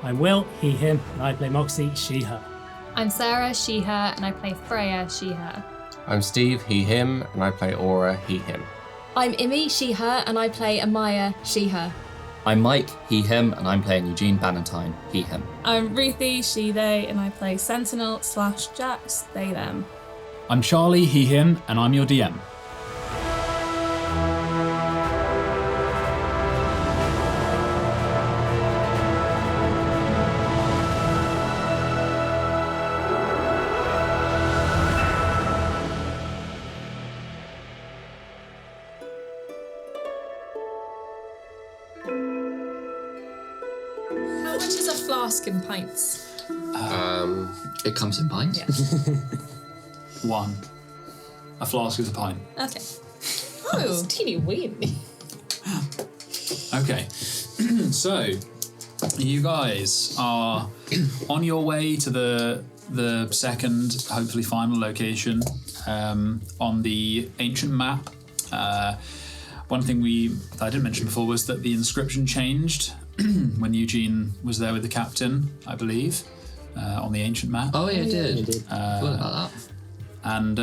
I'm Will, he, him, and I play Moxie, she, her. I'm Sarah, she, her, and I play Freya, she, her. I'm Steve, he, him, and I play Aura, he, him. I'm Imi, she, her, and I play Ahmaya, she, her. I'm Mike, he, him, and I'm playing Eugene Bannatyne, he, him. I'm Ruthie, she, they, and I play Sentinel/Jax, they, them. I'm Charlie, he, him, and I'm your DM. How much is a flask in pints? It comes in pints. Yeah. 1. A flask is a pint. Okay. Oh, it's teeny weeny. Okay. So, you guys are on your way to the second, hopefully final location on the ancient map. One thing I didn't mention before was that the inscription changed when Eugene was there with the captain, I believe, on the ancient map. Oh, yeah, it did. You did. Forgot about that. And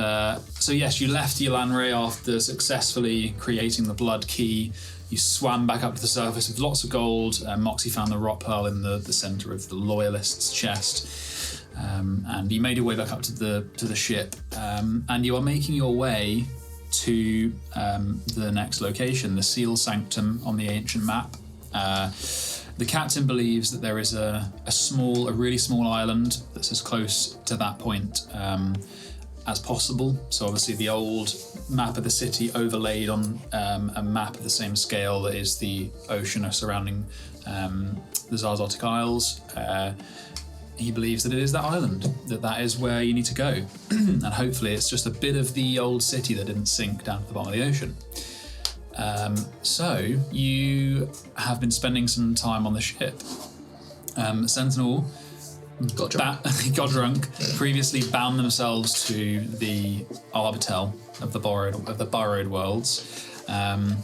so yes, you left Ylanre after successfully creating the blood key. You swam back up to the surface with lots of gold. Moxie found the rock pearl in the centre of the loyalist's chest. And you made your way back up to the ship. And you are making your way to the next location, the Seal Sanctum on the ancient map. The captain believes that there is a really small island that's as close to that point as possible. So obviously the old map of the city overlaid on a map of the same scale that is the ocean surrounding the Zarzotic Isles. He believes that it is that island, that is where you need to go. And hopefully it's just a bit of the old city that didn't sink down to the bottom of the ocean. So you have been spending some time on the ship. Sentinel Got drunk. got drunk, previously bound themselves to the Arbitel of the borrowed worlds. And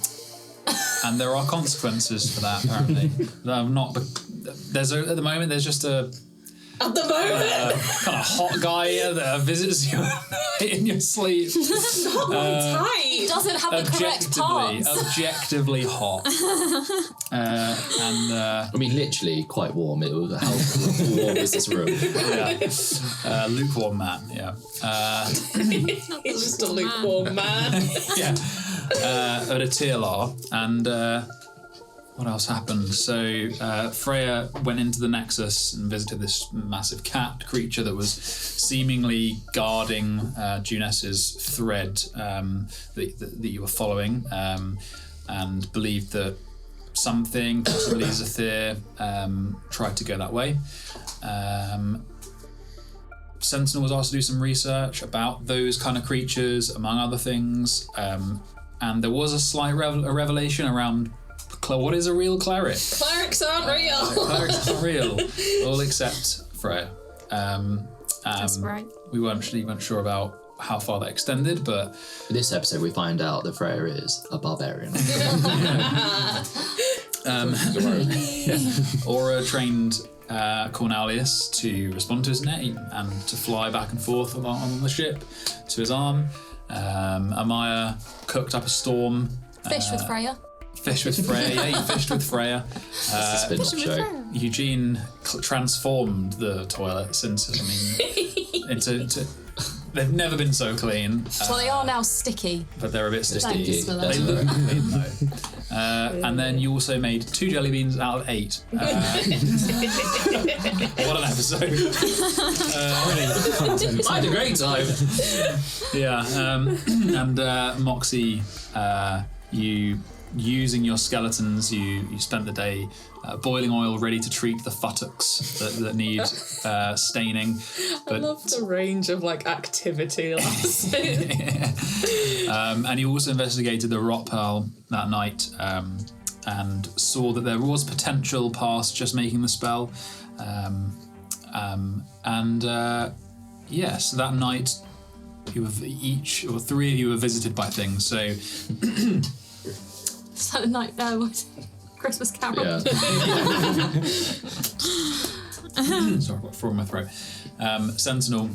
there are consequences for that, apparently. At the moment, there's just a At the moment! kind of hot guy that visits you in your sleep. Not my type! It doesn't have the correct parts. Objectively hot. I mean, literally quite warm. It was how warm is this room? Yeah. Lukewarm man, yeah. He's just a lukewarm man. Yeah. At a TLR, and what else happened? So Freya went into the Nexus and visited this massive cat creature that was seemingly guarding Juness's thread that you were following, and believed that something, possibly Xethir, tried to go that way. Sentinel was asked to do some research about those kind of creatures, among other things, and there was a slight revelation around what is a real cleric. Clerics aren't real. Clerics aren't real, all except Freya. That's right. We weren't sure about how far that extended, but In this episode, we find out that Freya is a barbarian. Aura trained Cornelius to respond to his name and to fly back and forth on the ship to his arm. Ahmaya cooked up a storm. Fish with Freya. Fish with Freya, yeah, you fished with Freya. It's a spin-off show. Eugene transformed the toilets into they've never been so clean. So they are now sticky. But they're a bit sticky. Thanks for that. They look clean though. And then you also made 2 jelly beans out of 8. What an episode. I had a great time. Yeah, and Moxie, you using your skeletons, you spent the day boiling oil ready to treat the futtocks that need staining. But, I love the range of activity last night. and you also investigated the rock pearl that night and saw that there was potential past just making the spell. Yes, that night each or 3 of you were visited by things. So So the night there was Christmas Carol. Yeah. Sorry, I've got a frog in my throat. Sentinel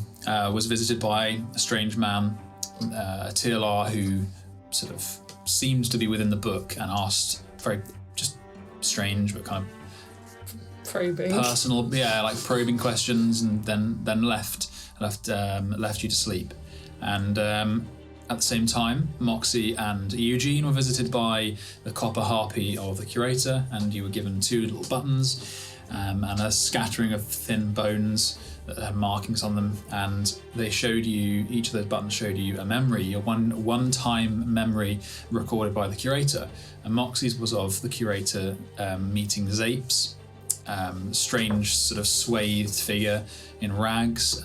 was visited by a strange man, a TLR who sort of seemed to be within the book and asked very just strange but kind of Probing. personal, like probing questions, and then left you to sleep. And at the same time, Moxie and Eugene were visited by the copper harpy of the curator, and you were given 2 little buttons and a scattering of thin bones that had markings on them, and they showed you, each of those buttons showed you a memory, a one-time memory recorded by the curator. And Moxie's was of the curator meeting Zapes, strange sort of swathed figure in rags,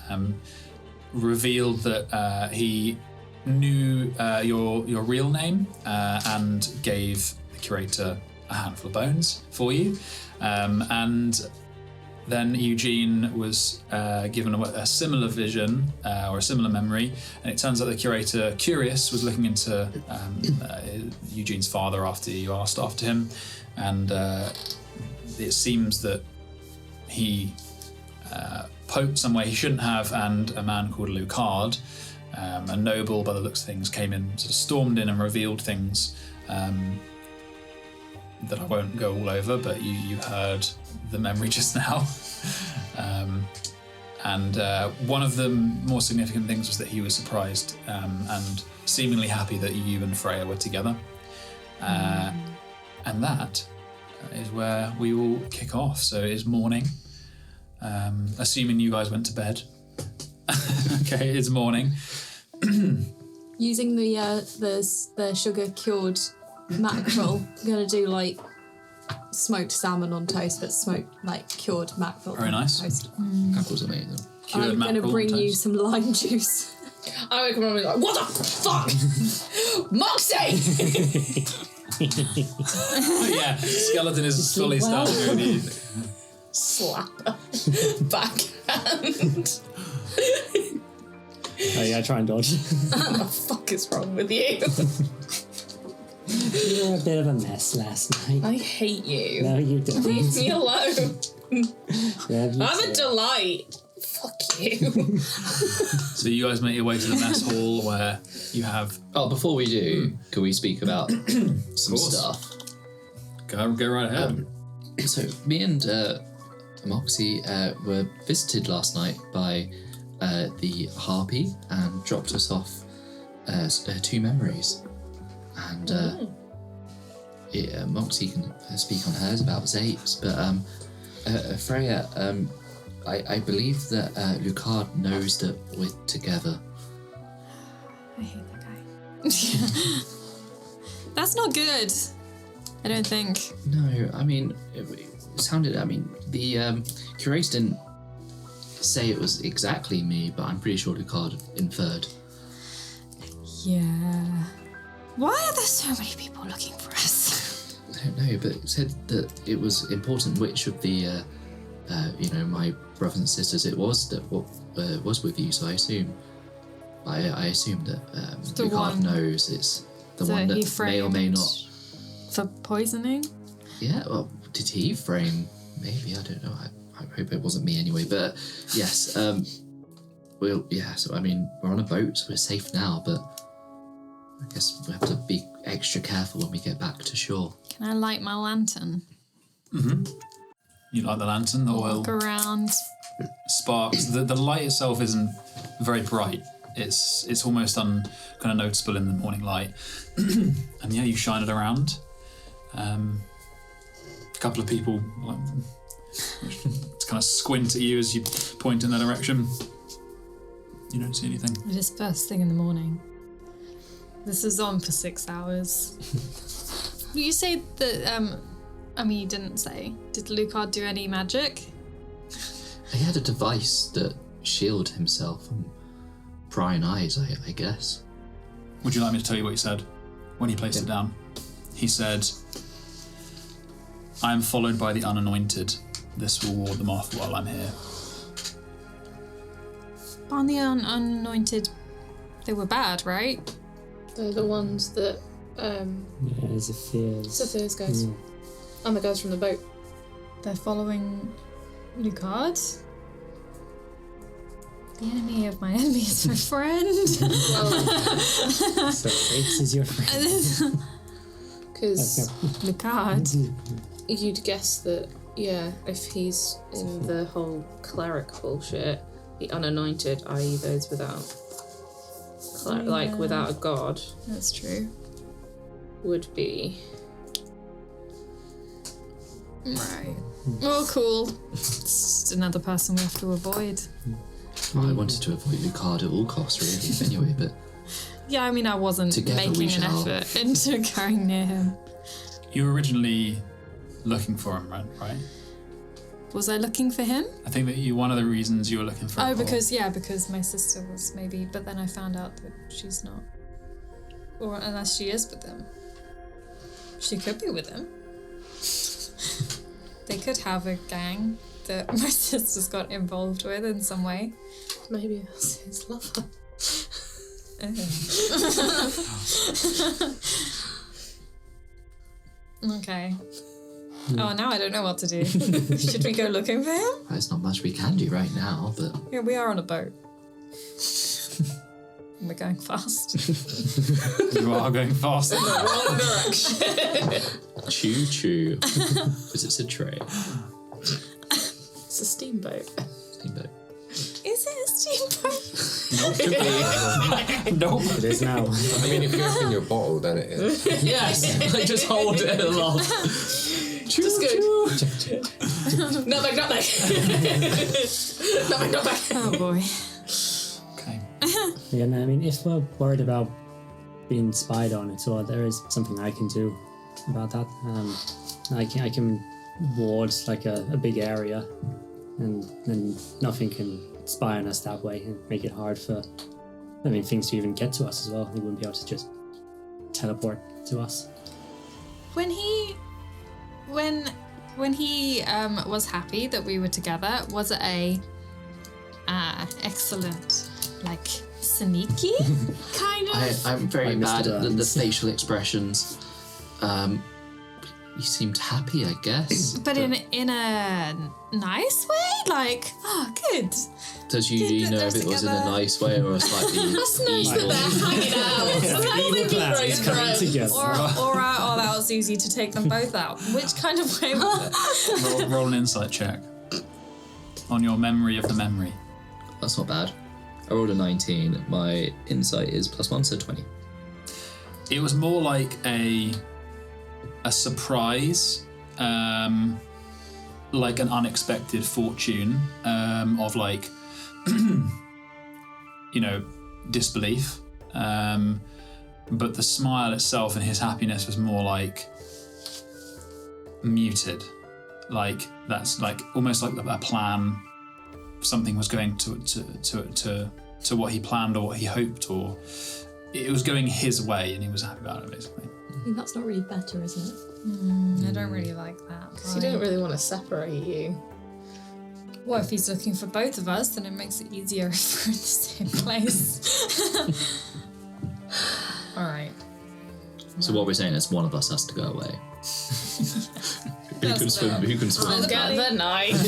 revealed that he knew your real name and gave the curator a handful of bones for you. And then Eugene was given a similar vision or a similar memory, and it turns out the curator, curious, was looking into Eugene's father after you asked after him, and it seems that he poked somewhere he shouldn't have, and a man called Lucard, a noble by the looks of things, came in, sort of stormed in and revealed things that I won't go all over, but you heard the memory just now. And one of the more significant things was that he was surprised and seemingly happy that you and Freya were together. And that is where we will kick off. So it is morning. Assuming you guys went to bed. Okay, it's morning. Using the sugar cured mackerel, I'm gonna do like smoked salmon on toast, but smoked like cured mackerel. Very nice. On toast. Mackerel's amazing. Cured I'm gonna mackerel bring on you toast. some lime juice. I would come on and be like, what the fuck? Moxie! Oh, yeah, skeleton is fully standing over you. Slap her. Backhand. Oh yeah, try and dodge. What the fuck is wrong with you? You were a bit of a mess last night. I hate you. No, you don't. Leave me alone. Yeah, you I'm a too. delight. Fuck you. So you guys make your way to the mess hall where you have... Oh, before we do, can we speak about some course. stuff? Go right ahead. So me and Moxie were visited last night by the harpy and dropped us off 2 memories. And Moxie can speak on hers about Zapes, but Freya, I believe that Lucard knows that we're together. I hate that guy. That's not good. I don't think. No, I mean, it sounded. I mean, the curator didn't say it was exactly me, but I'm pretty sure Lucard inferred. Yeah. Why are there so many people looking for us? I don't know, but it said that it was important which of the, my brothers and sisters it was that was with you. So I assume that The Lucard one knows it's the that one he that may or may framed not. for poisoning. Yeah, well, did he frame? Maybe, I don't know. I hope it wasn't me anyway. But yes, so I mean, we're on a boat, so we're safe now. But I guess we have to be extra careful when we get back to shore. Can I light my lantern? You like the lantern, the oil Walk around. sparks. The light itself isn't very bright. It's almost kind of noticeable in the morning light. And yeah, you shine it around. A couple of people kind of squint at you as you point in that direction. You don't see anything. It is first thing in the morning. This is on for 6 hours. You say that, you didn't say. Did Lucard do any magic? He had a device that shielded himself from prying eyes, I guess. Would you like me to tell you what he said when he placed it down? He said, I am followed by the unanointed. This will ward them off while I'm here. On the unanointed, they were bad, right? They're the ones that Yeah, Xethir. Xethir's guys. And the guys from the boat. They're following Lucard. The enemy of my enemy is my friend. So Frakes is your friend. Because Lucard. you'd guess that, yeah, if he's in the whole cleric bullshit, the unanointed, i.e. those without, without a god, That's true. would be... Right. Well, cool. It's just another person we have to avoid. I wanted to avoid Lucard at all costs, really, anyway, but Yeah, I mean, I wasn't Together we making an shall. effort into going near him. You were originally looking for him, right? Was I looking for him? I think that one of the reasons you were looking for him. Because my sister was maybe, but then I found out that she's not. Or unless she is with him. She could be with him. They could have a gang that my sister's got involved with in some way. Maybe it's his lover. Okay. Oh, now I don't know what to do. Should we go looking for him? there's not much we can do right now, but Yeah, we are on a boat. And we're going fast. You are going fast. Wrong direction. choo-choo. Because it's a train. It's a steamboat. Steamboat. Is it a steamboat? Nope. It is now. I mean, if you open your bottle, then it is. Yes! I just hold it aloft. Just go. Nutmeg, nutmeg. Nutmeg, nutmeg. Oh boy. Okay. Yeah, no, I mean, if we're worried about being spied on, so there is something I can do about that. I can ward like a big area, and then nothing can spy on us that way and make it hard for, things to even get to us as well. They wouldn't be able to just teleport to us. When he was happy that we were together, was it a excellent, like, sneaky kind of? I'm very Like bad Mr. at the Burns. facial expressions. You seemed happy, I guess. But in a nice way, like, oh, good. Does you Keep know it if it was in a together. nice way or a slightly That's nice that evil? they're hanging out. Evil classes coming together. Or that was easy to take them both out. Which kind of way was it? Roll an insight check on your memory of the memory. That's not bad. I rolled a 19. My insight is +1, so 20. It was more like a surprise, like an unexpected fortune of like, disbelief. But the smile itself and his happiness was more like muted. Like that's like almost like a plan. Something was going to what he planned or what he hoped, or it was going his way, and he was happy about it basically. I mean, that's not really better, is it? I don't really like that. Because you don't really want to separate you. Well, if he's looking for both of us, then it makes it easier if we're in the same place. All right. So what we're saying is one of us has to go away. Who can swim? Who can swim? I'll get the knife.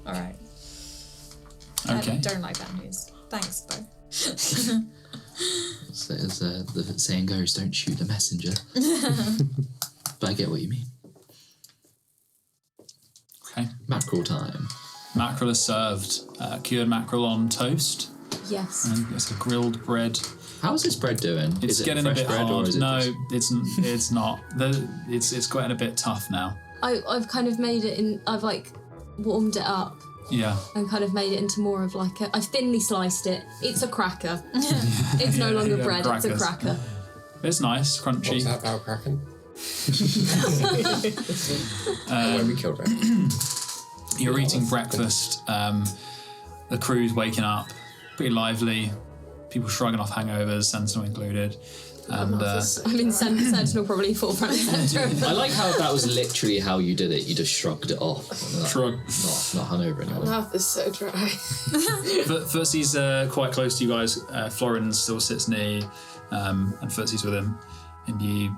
All right. Okay. I don't like that news. Thanks, though. So as the saying goes, don't shoot the messenger. But I get what you mean. Okay. Mackerel time. Mackerel is served. Cured mackerel on toast. Yes. And it's a grilled bread. How's this bread doing? It's is it getting fresh a bit bread hard. or is it No, just... it's not. It's getting a bit tough now. I've kind of made it in. I've like warmed it up Yeah. and kind of made it into more of like a. I've thinly sliced it. It's a cracker. It's no longer Yeah, bread. It's a crackers. cracker. It's nice, crunchy. What's that about Kraken? When we killed it. You're eating breakfast. The crew's waking up, pretty lively. People shrugging off hangovers, Sentinel included. And I mean, Sentinel probably forefront and centre. I like how that was literally how you did it. You just shrugged it off. Shrug. Not hungover anymore. Mouth is so dry. Footsie's quite close to you guys. Florin still sits near you, and Footsie's with him. And you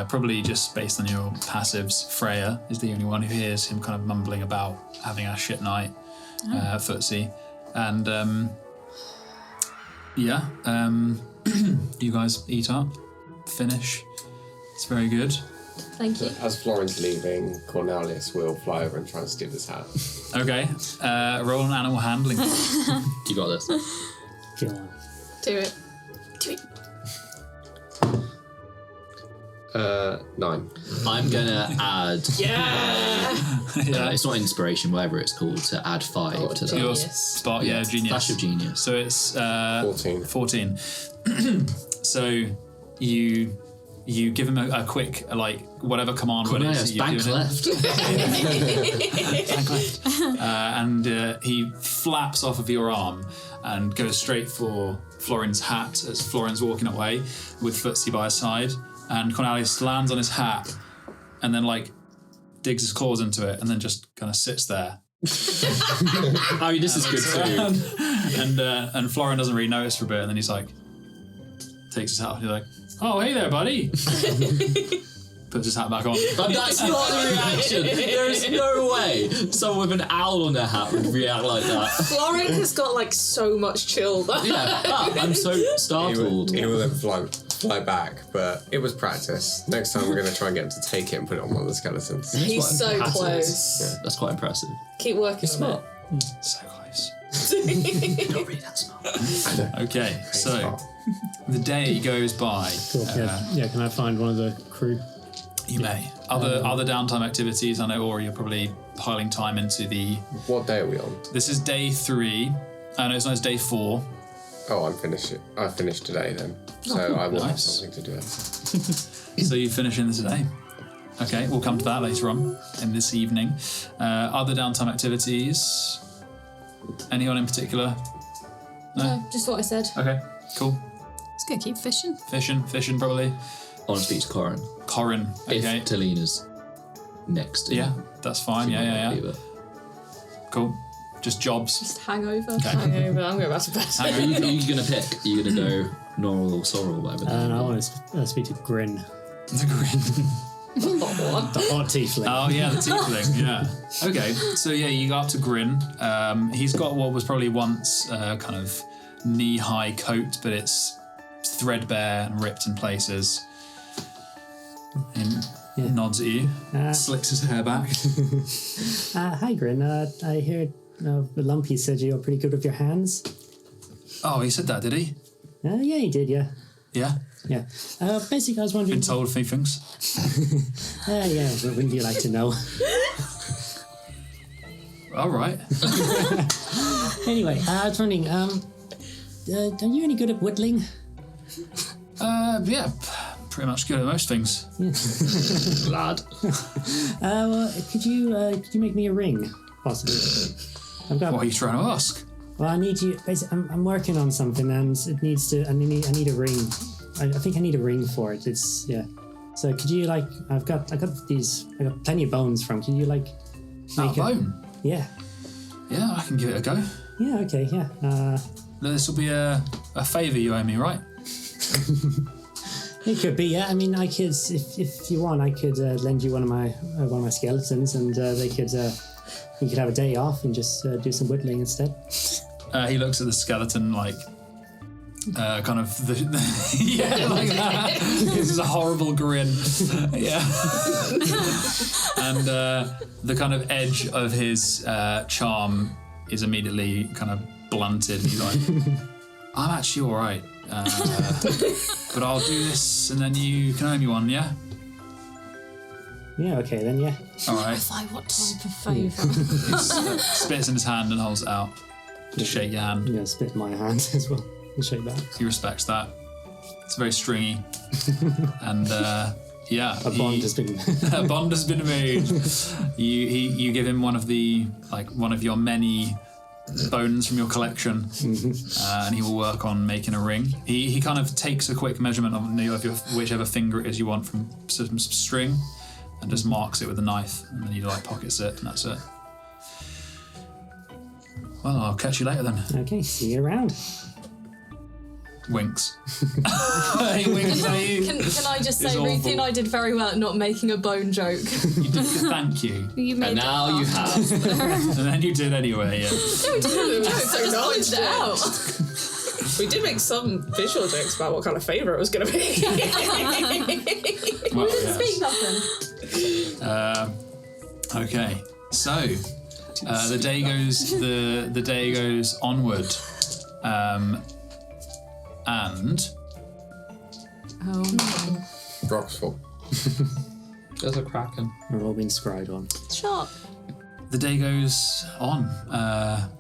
probably just based on your passives, Freya is the only one who hears him kind of mumbling about having a shit night, footsie. And you guys eat up, finish. It's very good. Thank you. As Florence leaving, Cornelius will fly over and try and steal his hat. Okay, roll an animal handling. You got this. Go on. Do it. 9. I'm gonna add. Yeah. It's not inspiration, whatever it's called, to add 5 to that. Your Genius. spot, genius. Flash of genius. So it's 14. So you give him a quick whatever command word Cornelius, is that you're bank doing left. and he flaps off of your arm and goes straight for Florin's hat as Florin's walking away with Footsie by his side, and Cornelius lands on his hat and then digs his claws into it and then just kind of sits there. I mean, this is good too. And Florin doesn't really notice for a bit, and then he's takes his hat off and he's like, "Oh, hey there, buddy." Puts his hat back on. But that's not the reaction. There is no way someone with an owl on their hat would react like that. Florin has got so much chill. I'm so startled. He will then fly back, but it was practice. Next time we're going to try and get him to take it and put it on one of the skeletons. He's so Patterns. close. Yeah, that's quite impressive. Keep working on it. So close. Not really that smart. Okay, so the day goes by. Cool. Can I find one of the crew? You may. Other downtime activities. I know, Ori, you're probably piling time into the. What day are we on? This is day 3. No, it's day 4. Oh, I finished today then. So I will have something to do. So you finish in today. Okay, we'll come to that later on in this evening. Other downtime activities. Anyone in particular? No, just what I said. Okay, cool. Let's go keep fishing. Fishing probably. I want to speak to Corin. Corin. Okay. If Talina's next. Yeah, that's fine. Yeah. Cool. Just jobs. Just hangover. Hangover. I'm going back to bed. Are you going to pick? Are you going to go Normal or Sorrel or whatever? And I want to speak to Grin. The Grin. The hot tiefling. Oh yeah, the tiefling. Yeah. Okay. So you go up to Grin. He's got what was probably once kind of knee-high coat, but it's threadbare and ripped in places. And nods at you, slicks his hair back. Hi, Grin. I hear Lumpy said you're pretty good with your hands. Oh, he said that, did he? Yeah, he did, yeah. Yeah? Yeah. Basically, I was wondering... Been told a few things? Yeah, but wouldn't you like to know? All right. Anyway, I was wondering, are you any good at whittling? Yeah, pretty much good at most things. Lad. Well, could you make me a ring, possibly? What are you trying to ask? Well, I need you. Basically, I'm working on something, and it needs to. I need a ring. I think I need a ring for it. It's So could you I've got plenty of bones from. Can you make a bone? Yeah. Yeah, I can give it a go. Yeah. Okay. Yeah. This will be a favour you owe me, right? It could be. Yeah. I mean, I could if you want, I could lend you one of my skeletons, and they could. You could have a day off and just do some whittling instead. He looks at the skeleton kind of yeah, like that. This is a horrible grin. Yeah. And the kind of edge of his charm is immediately kind of blunted. He's like, "I'm actually all right, but I'll do this, and then you can owe me one, yeah." Yeah, okay then, yeah. All right. What type of favour? He spits in his hand and holds it out to shake your hand. Yeah, spit in my hand as well and shake that. He respects that. It's very stringy. And A bond has been a bond has been made. You give him one of your many bones from your collection, and he will work on making a ring. He kind of takes a quick measurement of your whichever finger it is you want from some string, and just marks it with a knife, and then he pockets it, and that's it. Well, I'll catch you later then. Okay, see you around. winks. He winks at you. Can I just It's say, Ruthie awful. and I did very well at not making a bone joke. You did, thank you. You made And now you have. And then you did anyway, yeah. No, we didn't. So I just acknowledged pointed it out. We did make some visual jokes about what kind of favour it was going to be. Well, We didn't yes. speak nothing. Okay, so the day goes onward, and Rocks fall. There's a kraken. We're all being scryed on. Sharp. the day goes on.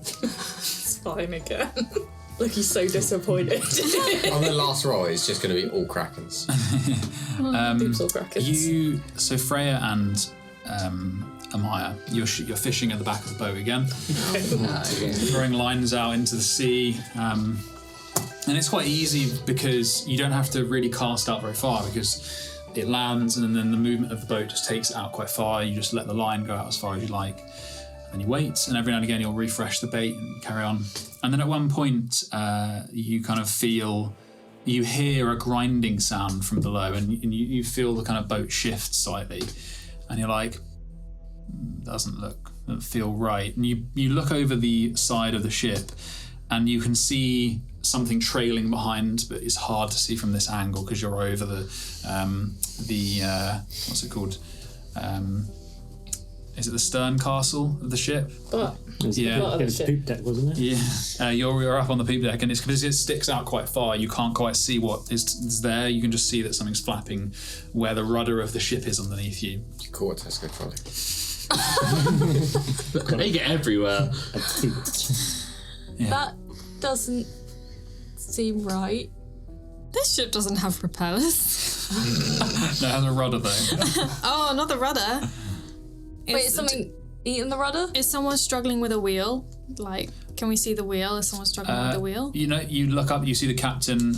It's fine again. Look, he's so disappointed. On the last roll, it's just going to be all Krakens. Oops, all crackers. So Freya and Ahmaya, you're fishing at the back of the boat again, throwing lines out into the sea, and it's quite easy because you don't have to really cast out very far because it lands and then the movement of the boat just takes it out quite far. You just let the line go out as far as you like, and you wait, and every now and again you'll refresh the bait and carry on. And then at one point, you kind of you hear a grinding sound from below, and you feel the kind of boat shift slightly, and you're like, doesn't feel right. And you look over the side of the ship, and you can see something trailing behind, but it's hard to see from this angle because you're over the what's it called? Is it the stern castle of the ship? But It was, Yeah. it was poop deck, wasn't it? Yeah, you're up on the poop deck, and it's because it sticks out quite far. You can't quite see what is there. You can just see that something's flapping where the rudder of the ship is underneath you. Cool, Tesco trolley. They get everywhere. A poop. Yeah. That doesn't seem right. This ship doesn't have propellers. No, it has a rudder though. Oh, not the rudder. Wait, is something eating the rudder? Is someone struggling with a wheel? Like, can we see the wheel? Is someone struggling with the wheel? You look up, you see the captain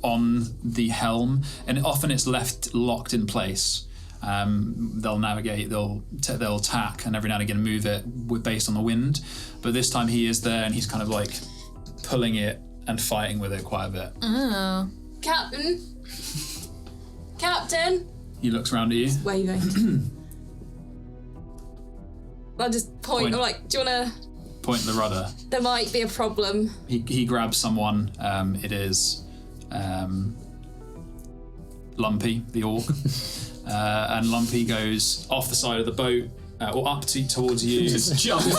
on the helm, and often it's left locked in place. They'll navigate, they'll tack, and every now and again move it based on the wind. But this time he is there, and he's kind of like pulling it and fighting with it quite a bit. Oh. Captain! Captain! He looks around at you. Waving. I just point. Point. I'm like, do you want to... Point the rudder. There might be a problem. He grabs someone. It is Lumpy, the orc. And Lumpy goes off the side of the boat, or up towards you. Just jump He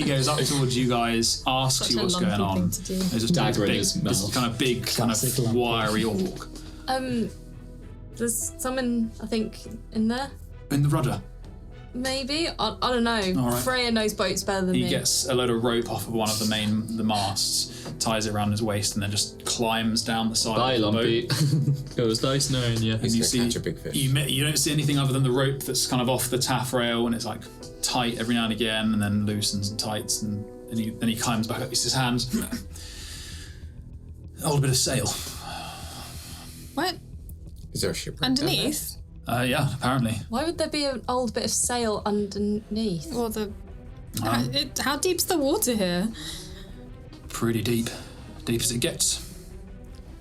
goes up towards you guys, asks you what's going on. There's a Dagger in big, his this mouth. kind of big, kind Classic of Lumpy. wiry orc. There's someone, I think, in there. In the rudder. Maybe? I don't know. All right. Freya knows boats better than He me. gets a load of rope off of one of the masts, ties it around his waist, and then just climbs down the side Bye, of the Lumpy. boat. It was nice knowing you. And He's you gonna see, catch a big fish. you don't see anything other than the rope that's kind of off the taffrail, and it's like tight every now and again, and then loosens and tights, and then he climbs back up. He says, hands. Old bit of sail. What? Is there a shipwreck Underneath? Yeah, apparently. Why would there be an old bit of sail underneath? Or the... how deep's the water here? Pretty deep. Deep as it gets.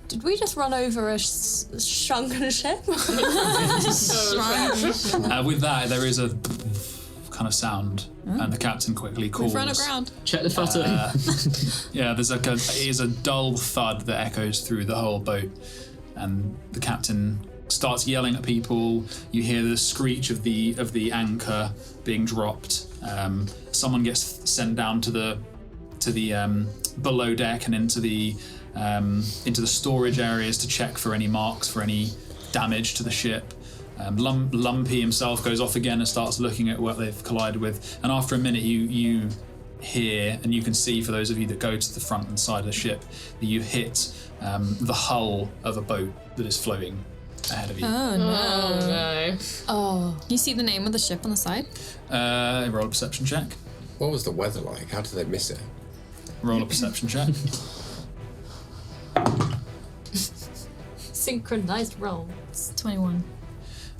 Did we just run over a shrunken ship? With that, there is a kind of sound, and the captain quickly calls. We've run aground. Check the fatter. Yeah, there's it is a dull thud that echoes through the whole boat, and the captain starts yelling at people. You hear the screech of the anchor being dropped. Someone gets sent down to the below deck and into the storage areas to check for any marks, for any damage to the ship. Lumpy himself goes off again and starts looking at what they've collided with. And after a minute, you hear, and you can see, for those of you that go to the front and side of the ship, that you hit the hull of a boat that is floating ahead of you. Oh, no. Oh no. Oh. You see the name of the ship on the side? Roll a perception check. What was the weather like? How did they miss it? Roll a perception check. Synchronized roll. It's 21.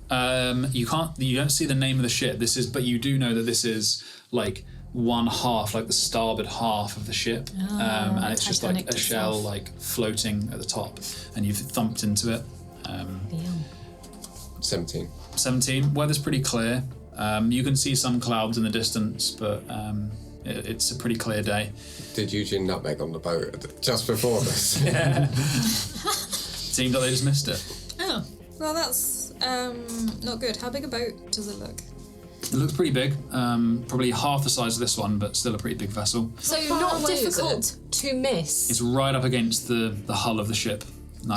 You don't see the name of the ship. But you do know that this is like one half, like the starboard half of the ship, and it's just like Titanic a shell itself. like floating at the top, and you've thumped into it. 17. 17. Weather's pretty clear. You can see some clouds in the distance, but it's a pretty clear day. Did Eugene nutmeg on the boat just before this? Seemed like they just missed it. Oh, well, that's not good. How big a boat does it look? It looks pretty big. Probably half the size of this one, but still a pretty big vessel. So far not away is difficult to miss. It's right up against the hull of the ship.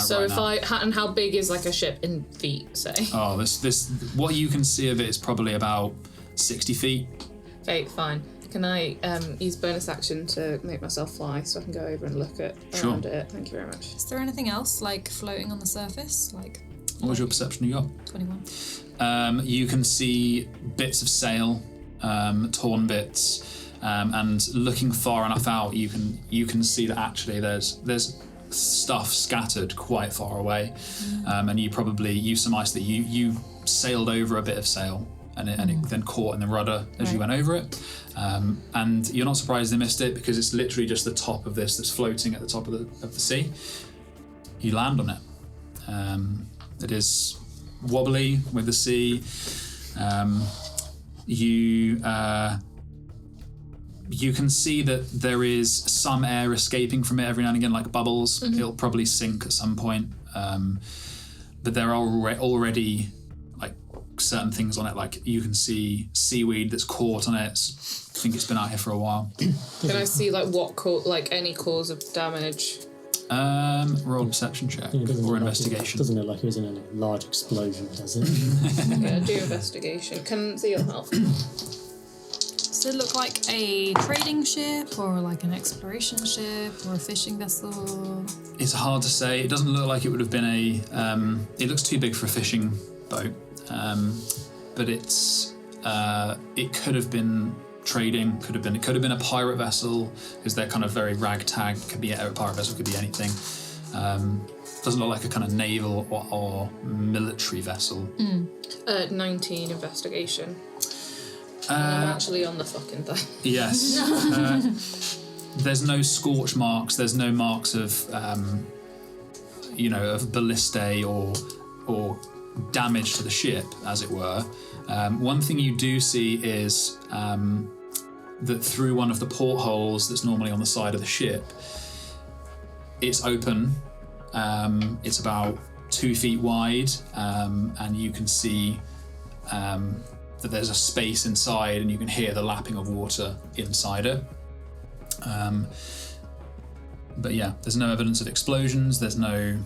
So right if now. and how big is like a ship in feet, say? Oh, this what you can see of it is probably about 60 feet. Okay, fine. Can I use bonus action to make myself fly so I can go over and look at around it? Thank you very much. Is there anything else like floating on the surface? Like What was your perception you got? 21. You can see bits of sail, torn bits, and looking far enough out, you can see that actually there's stuff scattered quite far away, and you surmise that you sailed over a bit of sail, and it then caught in the rudder as you went over it, and you're not surprised they missed it because it's literally just the top of this that's floating at the top of the sea. You land on it. It is wobbly with the sea. You can see that there is some air escaping from it every now and again, like bubbles. It'll probably sink at some point. But there are already like certain things on it, like you can see seaweed that's caught on it. I think it's been out here for a while. Can I see like any cause of damage? Roll a perception check It doesn't or look investigation. Doesn't look like it was in a large explosion, does it? Yeah, do investigation. Can Zeal help? Does it look like a trading ship or like an exploration ship or a fishing vessel? It's hard to say. It doesn't look like it would have been it looks too big for a fishing boat, but it could have been trading. It could have been a pirate vessel because they're kind of very ragtag. Could be a pirate vessel. Could be anything. Doesn't look like a kind of naval or military vessel. 19 investigation. I'm actually on the fucking thing. Yes. There's no scorch marks. There's no marks of, of ballistae or damage to the ship, as it were. One thing you do see is that through one of the portholes that's normally on the side of the ship, it's open. It's about 2 feet wide, and you can see that there's a space inside, and you can hear the lapping of water inside it. But yeah, there's no evidence of explosions. There's no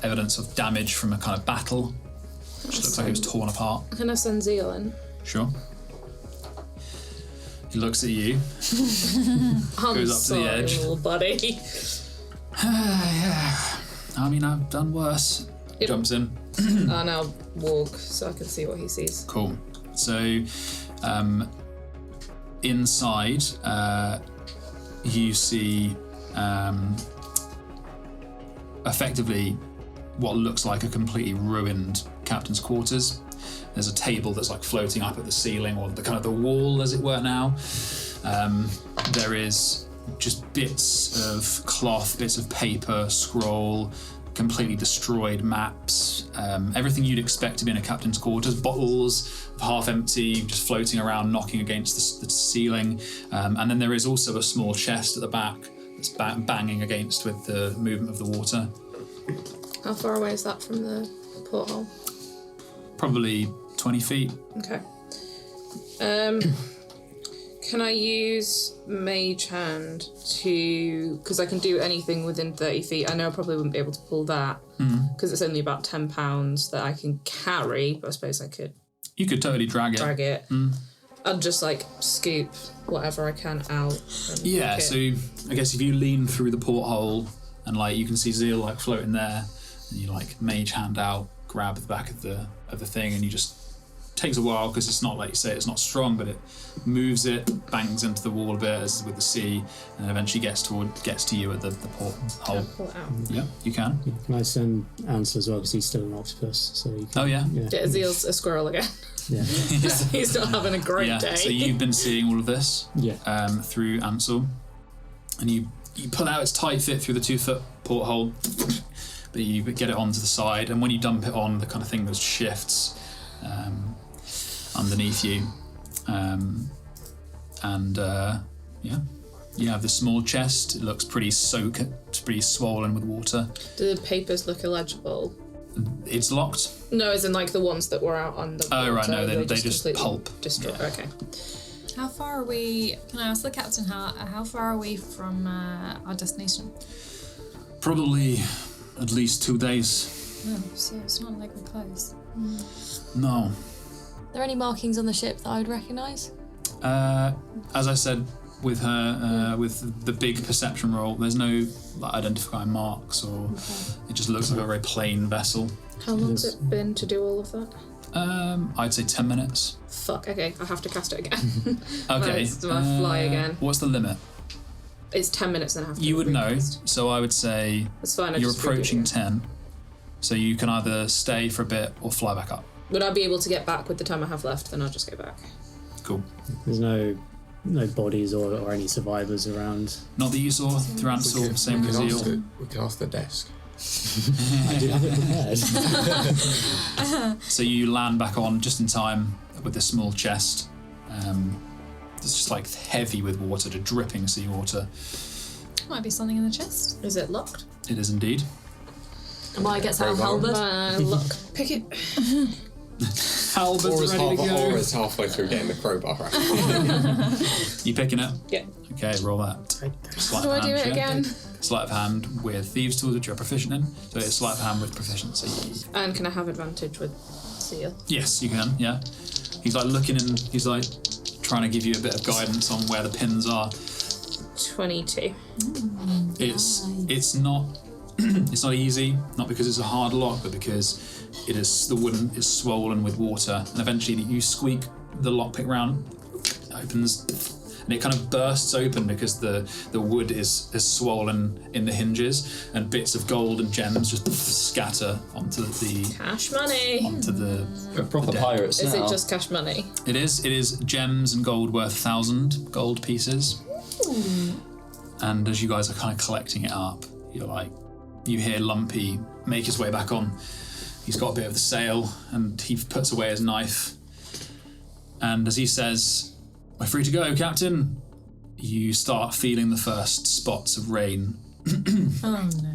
evidence of damage from a kind of battle. It just looks like it was torn apart. Can I send Zeal in? Sure. He looks at you. I'm Goes up to the edge. little buddy. Yeah. I mean, I've done worse. Yep. Jumps in. I now walk so I can see what he sees. Cool. So, inside, you see effectively what looks like a completely ruined captain's quarters. There's a table that's like floating up at the ceiling, or the kind of the wall, as it were now. There is just bits of cloth, bits of paper, scroll, completely destroyed maps, everything you'd expect to be in a captain's quarters, bottles half empty, just floating around, knocking against the ceiling. And then there is also a small chest at the back that's banging against with the movement of the water. How far away is that from the porthole? Probably 20 feet. Okay. Can I use Mage Hand to... Because I can do anything within 30 feet. I know I probably wouldn't be able to pull that because it's only about 10 pounds that I can carry, but I suppose I could... You could totally drag it. I'd just scoop whatever I can out. Yeah, so I guess if you lean through the porthole and you can see Zeal floating there, and you Mage Hand out, grab the back of the thing, and you just takes a while because it's not, like you say, it's not strong, but it moves it, bangs into the wall a bit as with the sea, and eventually gets to you at the porthole. Pull it out. Yeah, you can. Can I send Ansel as well because he's still an octopus? So you can, Oh yeah. Yeah, Azil's a squirrel again. Yeah. He's not having a great Yeah. day. So you've been seeing all of this Yeah. through Ansel, and you pull out its tight fit through the 2-foot porthole, but you get it onto the side, and when you dump it on, the kind of thing that shifts underneath you, you have this small chest. It looks pretty swollen with water. Do the papers look illegible? It's locked. No, as in like the ones that were out on the Oh right, no, they just completely pulp. destroyed. Yeah. Okay. How far are we? Can I ask the captain how far are we from our destination? Probably at least 2 days. No, so it's not like we're close. No. Are there any markings on the ship that I would recognise? As I said, with her, with the big perception roll, there's no identifying marks, or it just looks like a very plain vessel. How long's it been to do all of that? I'd say 10 minutes. Fuck. Okay, I have to cast it again. Okay. Do I fly again? What's the limit? It's 10 minutes and I have to. You would know, recast. so I would say That's fine. you're approaching 10, so you can either stay for a bit or fly back up. Would I be able to get back with the time I have left? Then I'll just go back. Cool. There's no bodies or any survivors around. Not that you saw through Ansel, same with Zeal. We could ask the desk. I did have it prepared. So you land back on just in time with this small chest. It's just like heavy with water, just dripping seawater. Might be something in the chest. Is it locked? It is indeed. Amaya gets out halberd. Look, pick it. Halberd's ready to go. Aura's halfway through getting the crowbar right. You picking it? Yeah. Okay, roll that. How do I do it again? Sleight of hand with thieves' tools, which you're proficient in. So it's sleight of hand with proficiency. And can I have advantage with Seal? Yes, you can. Yeah. He's like looking in. He's like trying to give you a bit of guidance on where the pins are. 22. It's not it's not easy, not because it's a hard lock, but because the wooden is swollen with water, and eventually you squeak the lockpick round, it opens, and it kind of bursts open because the wood is swollen in the hinges, and bits of gold and gems just scatter onto the Cash money. We're proper deck. pirates Is now. it just cash money? It is gems and gold worth 1,000 gold pieces. And as you guys are kind of collecting it up, you hear Lumpy make his way back on. He's got a bit of the sail, and he puts away his knife. And as he says, "We're free to go, Captain," you start feeling the first spots of rain. Oh no.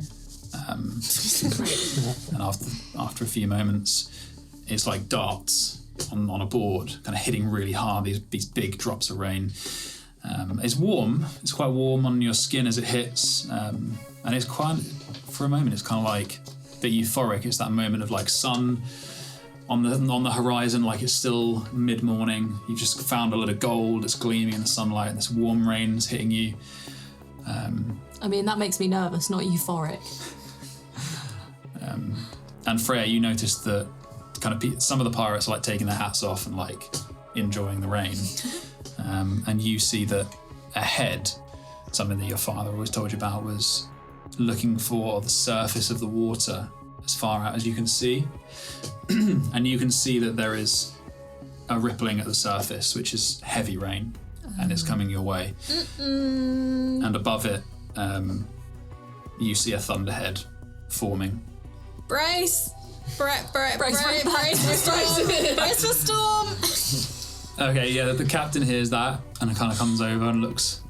And after a few moments, it's like darts on a board, kind of hitting really hard, these big drops of rain. It's warm. It's quite warm on your skin as it hits, and it's quite. For a moment, it's kind of like a bit euphoric. It's that moment of like sun on the horizon, like it's still mid-morning. You've just found a lot of gold. It's gleaming in the sunlight, and this warm rain's hitting you. I mean, that makes me nervous, not euphoric. And Freya, you noticed that kind of some of the pirates are like taking their hats off and like enjoying the rain. And you see that ahead, something that your father always told you about was looking for the surface of the water as far out as you can see. And you can see that there is a rippling at the surface, which is heavy rain, and it's coming your way. And above it, you see a thunderhead forming. Brace! Brace for storm! Okay, yeah, the captain hears that and kind of comes over and looks.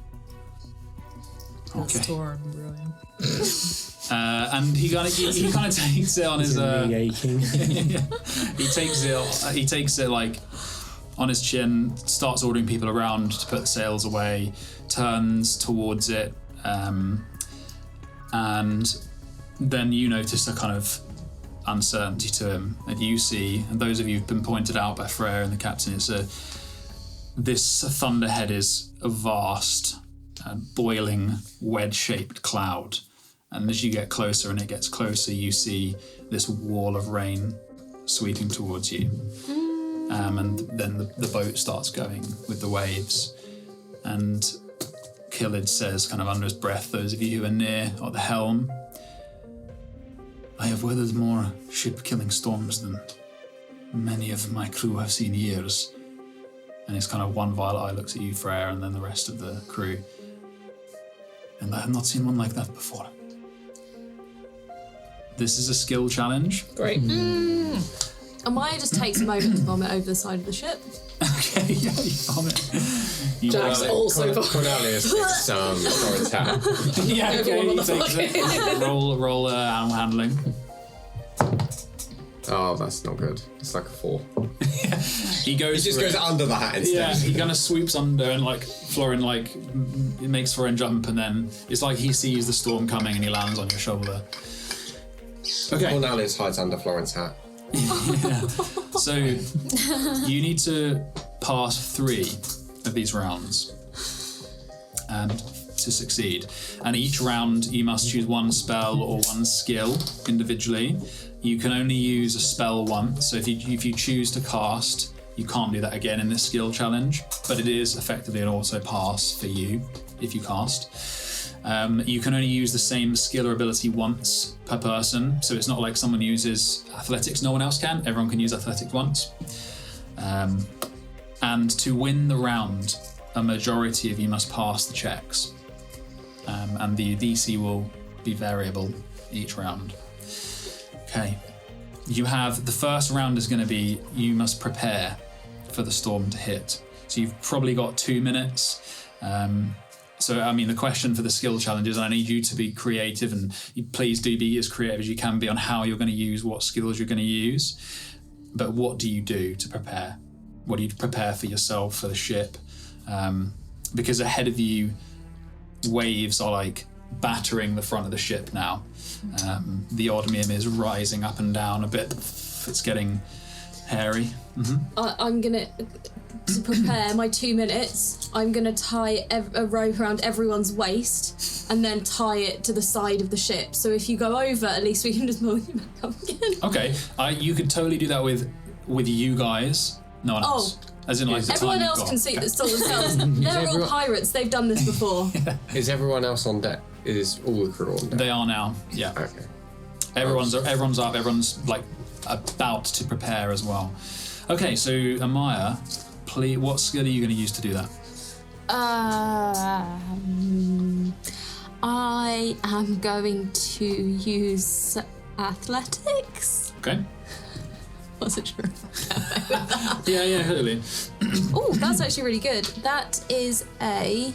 Okay. Storm brewing. And he kind of takes it on his. Aching. He takes it like on his chin, starts ordering people around to put the sails away, turns towards it, and then you notice a kind of uncertainty to him, and you see, and those of you who've been pointed out by Freya and the captain, this thunderhead is a vast, boiling, wedge-shaped cloud. And as you get closer and it gets closer, you see this wall of rain sweeping towards you. and then the boat starts going with the waves. And Killid says, kind of under his breath, those of you who are near at the helm, I have weathered more ship-killing storms than many of my crew have seen years. And his kind of one violet eye looks at you, Freya, and then the rest of the crew. And I have not seen one like that before. This is a skill challenge. Great. Amaya just takes a moment to vomit over the side of the ship. Okay, yeah, you vomit. Jack's also Cornelius takes some for attack. Yeah, Everyone on the takes it. Roll animal handling. Oh, that's not good. It's like a 4. He just goes under the hat instead. Yeah, he kind of swoops under and like Florin it makes Florin jump, and then it's like he sees the storm coming and he lands on your shoulder. Okay. Cornelius hides under Florence' hat. Yeah. So you need to pass 3 of these rounds to succeed. And each round you must choose one spell or one skill individually. You can only use a spell once. So if you choose to cast, you can't do that again in this skill challenge. But it is effectively an auto pass for you if you cast. You can only use the same skill or ability once per person, so it's not like someone uses athletics, no one else can. Everyone can use athletics once. And to win the round, a majority of you must pass the checks. And the DC will be variable each round. Okay. The first round is going to be, you must prepare for the storm to hit. So you've probably got 2 minutes. So, I mean, the question for the skill challenge is I need you to be creative, and please do be as creative as you can be on how you're going to use, what skills you're going to use. But what do you do to prepare? What do you prepare for yourself, for the ship? Because ahead of you, waves are like battering the front of the ship now. The Oddmium is rising up and down a bit. It's getting hairy. I'm going to prepare my 2 minutes. I'm going to tie a rope around everyone's waist and then tie it to the side of the ship. So if you go over, at least we can just move you back up again. Okay, you could totally do that with you guys. No one else. As in, like, the everyone time else you've can got. see that still themselves. They're all pirates. They've done this before. Is everyone else on deck? Is all the crew on deck? They are now. Yeah. Okay. Everyone's up. Everyone's like about to prepare as well. Okay, so Ahmaya, please, what skill are you going to use to do that? I am going to use athletics. Okay. Wasn't sure. Yeah, totally. Oh, that's actually really good. That is a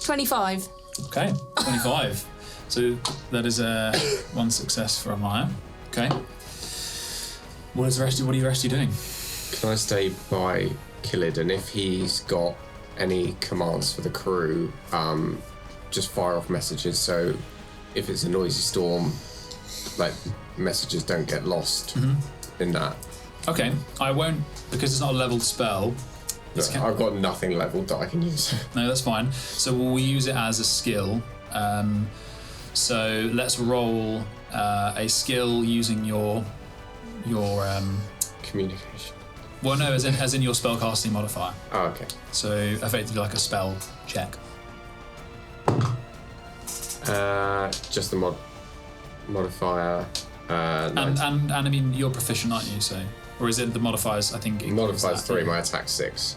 25. Okay, 25. So that is one success for Ahmaya. Okay. What are the rest of you doing? Can I stay by Killid, and if he's got any commands for the crew, just fire off messages, so if it's a noisy storm, like, messages don't get lost in that. Okay, I won't, because it's not a leveled spell. I've got nothing leveled that I can use. No, that's fine. So we'll use it as a skill. So let's roll a skill using your communication. Well, no, as in your spellcasting modifier. Oh, okay. So effectively like a spell check. Just the modifier. And I mean, you're proficient, aren't you? So, or is it the modifiers? I think modifiers 3. My attack's 6.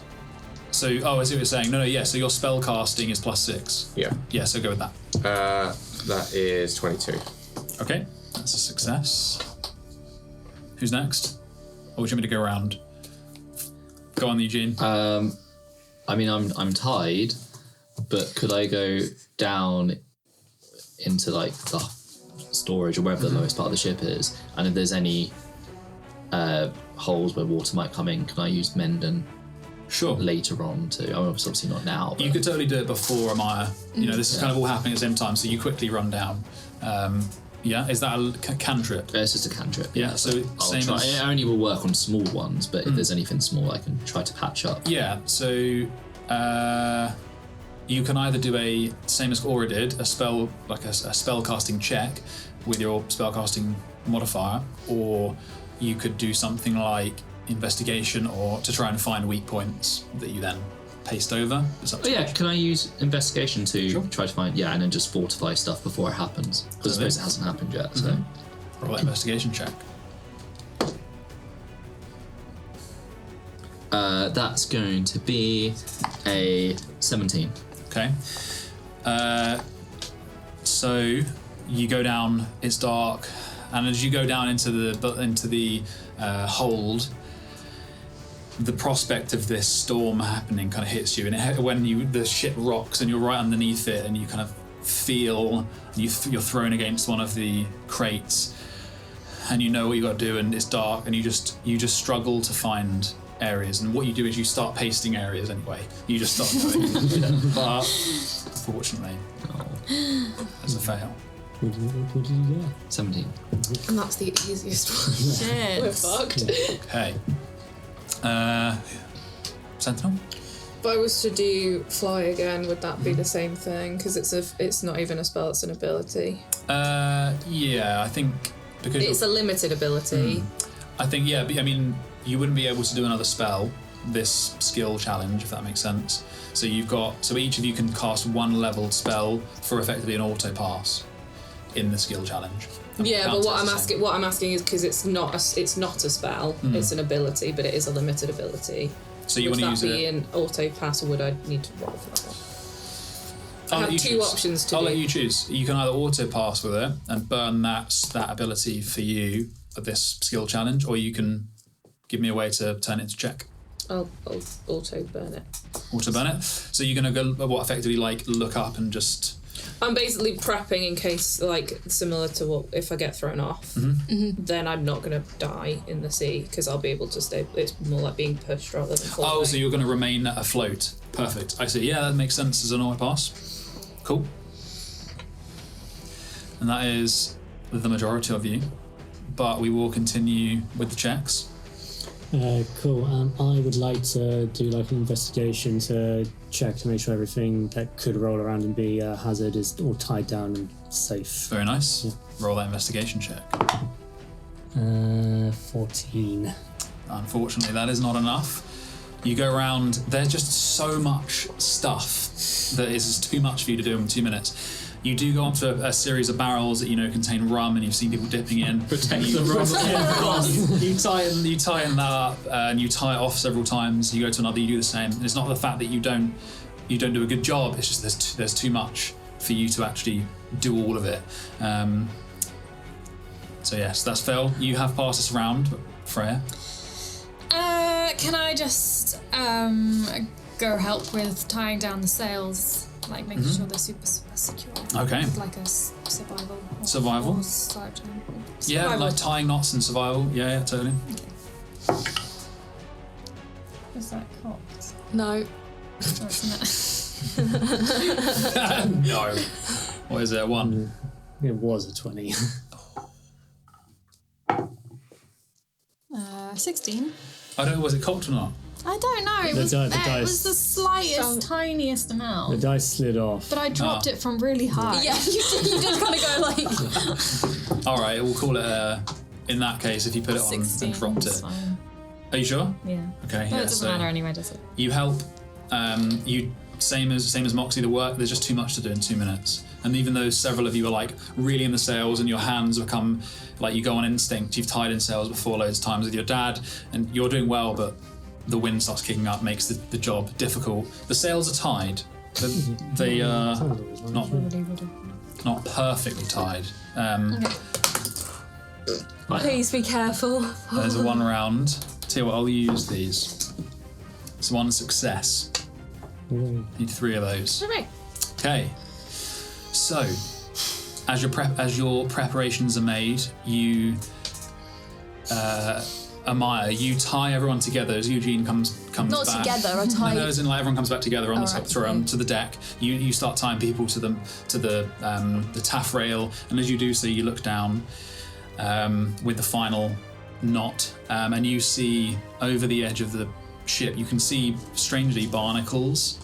So, I see what you're saying. No, yeah. So your spell casting is +6. Yeah. Yeah. So go with that. That is 22. Okay, that's a success. Who's next? Or would you want me to go around? Go on, Eugene. I mean, I'm tied, but could I go down into like the storage or wherever the lowest part of the ship is, and if there's any holes where water might come in, can I use mend and sure later on to? I mean, obviously not now. But... You could totally do it before Ahmaya. You know, this is kind of all happening at the same time, so you quickly run down. Yeah, is that a cantrip? It's just a cantrip. Yeah, so same try. as... It only will work on small ones, but if there's anything small, I can try to patch up. Yeah, so you can either do a, same as Aura did, a spell, like a spell casting check with your spell casting modifier, or you could do something like investigation, or to try and find weak points that you then paste over. It's up to you. Can I use investigation to try to find, and then just fortify stuff before it happens? Because I suppose it hasn't happened yet, so. Roll that investigation check. That's going to be a 17. Okay. So you go down, it's dark, and as you go down into the hold, the prospect of this storm happening kind of hits you, and when the ship rocks and you're right underneath it, and you kind of feel you're thrown against one of the crates, and you know what you got to do, and it's dark, and you just struggle to find areas, and what you do is you start pasting areas anyway. You just start doing it. But unfortunately, that's a fail. What did you get? 17. And that's the easiest one. Shit. We're fucked. Okay. Sentinel? If I was to do fly again, would that be the same thing? Because it's not even a spell, it's an ability. Yeah, I think because it's a limited ability. I think you wouldn't be able to do another spell this skill challenge, if that makes sense. So each of you can cast one leveled spell for effectively an auto pass in the skill challenge. Yeah, but what I'm asking is because it's not a spell, it's an ability, but it is a limited ability. So you want to use it? Would that be it? an auto pass, or would I need to roll for that one? I have two options to do. I'll let you choose. You can either auto pass with it and burn that ability for you at this skill challenge, or you can give me a way to turn it into check. I'll auto burn it. Auto burn it. So you're gonna go effectively look up and just. I'm basically prepping in case, similar to what if I get thrown off, then I'm not going to die in the sea because I'll be able to stay. It's more like being pushed rather than falling. Oh, so you're going to remain afloat. Perfect. I see. Yeah, that makes sense as an auto pass. Cool. And that is the majority of you, but we will continue with the checks. Cool. I would like to do an investigation to check to make sure everything that could roll around and be a hazard is all tied down and safe. Very nice. Yeah. Roll that investigation check. 14. Unfortunately, that is not enough. You go around, there's just so much stuff that is too much for you to do in 2 minutes. You do go up to a series of barrels that contain rum, and you've seen people dipping in. Protect the rum. You tighten that up, and you tie it off several times. You go to another, you do the same. And it's not the fact that you don't do a good job. It's just there's too much for you to actually do all of it. So yes, that's Phil. You have passed this round, Freya. Can I just go help with tying down the sails? Making sure they're super secure. Okay. With a survival. Survival? Or Yeah, tying knots and survival. Yeah, totally. Is that cocked? No. Oh, isn't No. What is it, 1? It was a 20. 16. I don't know, was it cocked or not? I don't know. It was the slightest, tiniest amount. The dice slid off. But I dropped it from really high. Yeah, you did kind of go All right, we'll call it. In that case, if you put it on and dropped it. Fine. Are you sure? Yeah. Okay. No, it doesn't matter anyway, does it? You help. You same as Moxie. The work. There's just too much to do in 2 minutes. And even though several of you are really in the sails, and your hands become you go on instinct. You've tied in sails before loads of times with your dad, and you're doing well, but the wind starts kicking up, makes the job difficult. The sails are tied, but they are not perfectly tied. Please be careful. There's a 1 round. Tell you what, I'll use these. It's 1 success. Need 3 of those. Okay. So, as your preparations are made, you, Ahmaya, you tie everyone together as Eugene comes Not back. together, I tie. No, as in everyone comes back together on to the deck. You start tying people to the taffrail, and as you do so, you look down with the final knot, and you see over the edge of the ship. You can see strangely barnacles,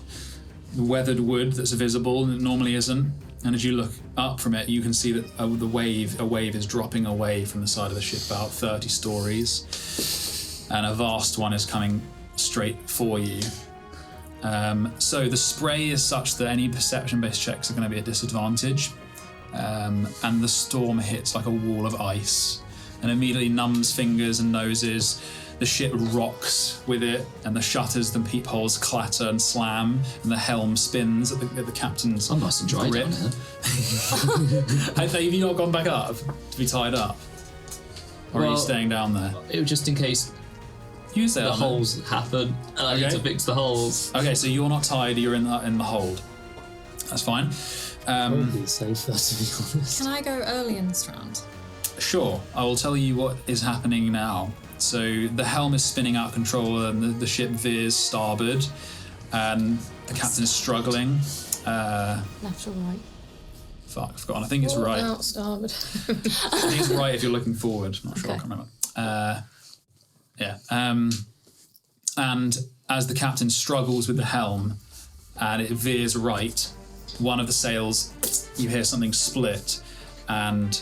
weathered wood that's visible and it normally isn't. And as you look up from it, you can see that a wave is dropping away from the side of the ship about 30 stories, and a vast one is coming straight for you. So the spray is such that any perception-based checks are going to be at disadvantage, and the storm hits like a wall of ice and immediately numbs fingers and noses. The ship rocks with it, and the shutters and peepholes clatter and slam, and the helm spins at the captain's I'm nice and dry grip. down here. Have you not gone back up to be tied up? Or are you staying down there? It was just in case You stay the on there. holes happen, and I need to fix the holes. Okay, so you're not tied, you're in the hold. That's fine. Probably safer, to be honest. Can I go early in this round? Sure, I will tell you what is happening now. So the helm is spinning out of control and the ship veers starboard, and the captain is struggling. Left or right? Fuck, I've forgotten. I think it's right. Out starboard. I think it's right if you're looking forward. I'm not sure, I can't remember. And as the captain struggles with the helm and it veers right, one of the sails, you hear something split, and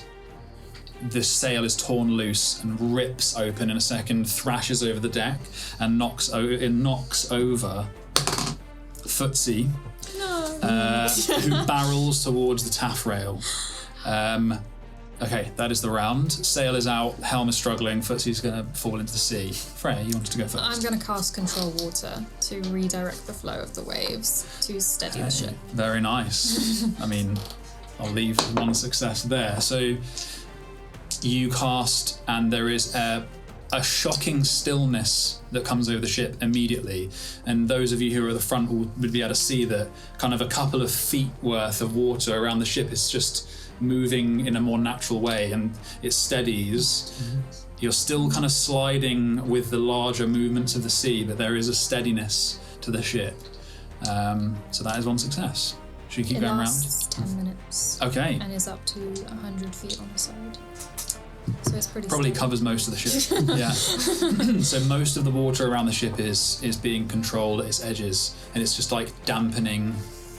the sail is torn loose and rips open in a second, thrashes over the deck, and knocks over Footsie, who barrels towards the taffrail. Okay, that is the round. Sail is out, helm is struggling, Footsie's going to fall into the sea. Freya, you wanted to go first. I'm going to cast Control Water to redirect the flow of the waves to steady the ship. Very nice. I mean, I'll leave one success there. So you cast, and there is a shocking stillness that comes over the ship immediately. And those of you who are at the front would be able to see that kind of a couple of feet worth of water around the ship is just moving in a more natural way, and it steadies. You're still kind of sliding with the larger movements of the sea, but there is a steadiness to the ship. So that is one success. Should we keep going around? It lasts 10 minutes. Okay. And is up to 100 feet on the side. So it's pretty Probably steady. covers most of the ship. Yeah. So most of the water around the ship is being controlled at its edges, and it's just like dampening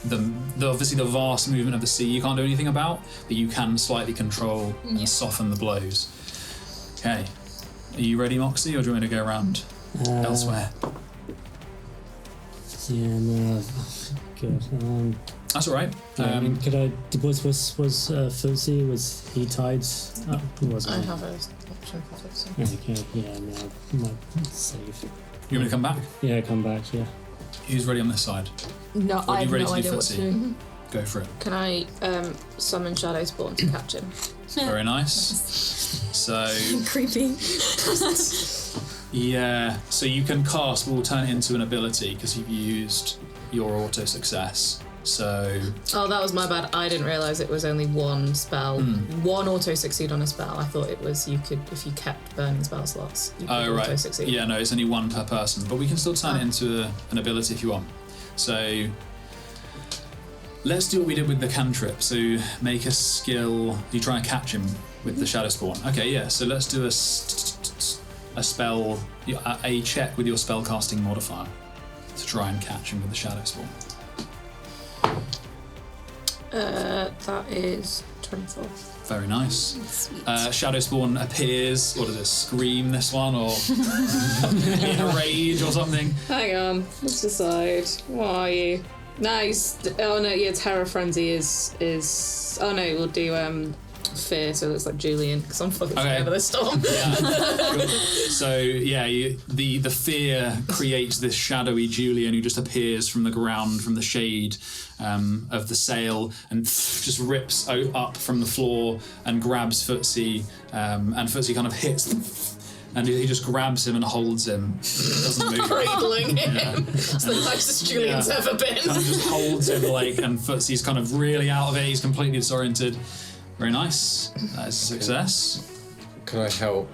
the obviously the vast movement of the sea you can't do anything about, but you can slightly control and soften the blows. Okay. Are you ready, Moxie, or do you want me to go around elsewhere? Yeah, no, good. That's all right. Could I? Was Footsie? Was he tied up? Who was I it? have an option for fixing. Okay, yeah, no, I might save. You want me to come back? Yeah, come back. Yeah. Who's ready on this side? No, Or are I you have ready no to do idea what Footsie? to do. Go for it. Can I summon Shadow Spawn to catch him? Very nice. So Creepy. yeah, so you can cast, but we'll turn it into an ability because you've used your auto success. So Oh, that was my bad. I didn't realise it was only one spell. One auto succeed on a spell. I thought it was you could, if you kept burning spell slots, you could auto succeed. Yeah, no, it's only one per person, but we can still turn it into an ability if you want. So let's do what we did with the cantrip. So make a skill. You try and catch him with the shadow spawn. Okay, yeah. So let's do a spell, a check with your spellcasting modifier to try and catch him with the shadow spawn. That is 24. Very nice. Shadow Spawn appears. What does it scream? This one, or in a rage or something? Hang on, let's decide. What are you? Nice. Oh no, yeah. Terror Frenzy is. Oh no, we'll do Fear. So it looks like Julian because I'm fucking scared of this storm. Yeah. Cool. So yeah, the fear creates this shadowy Julian who just appears from the ground, from the shade of the sail, and just rips up from the floor and grabs Footsie, and Footsie kind of hits. And he just grabs him and holds him. Doesn't move. Cradling him. It's the nicest Julian's ever been. Kind of just holds him and Footsie's kind of really out of it. He's completely disoriented. Very nice. That is a success. Can I help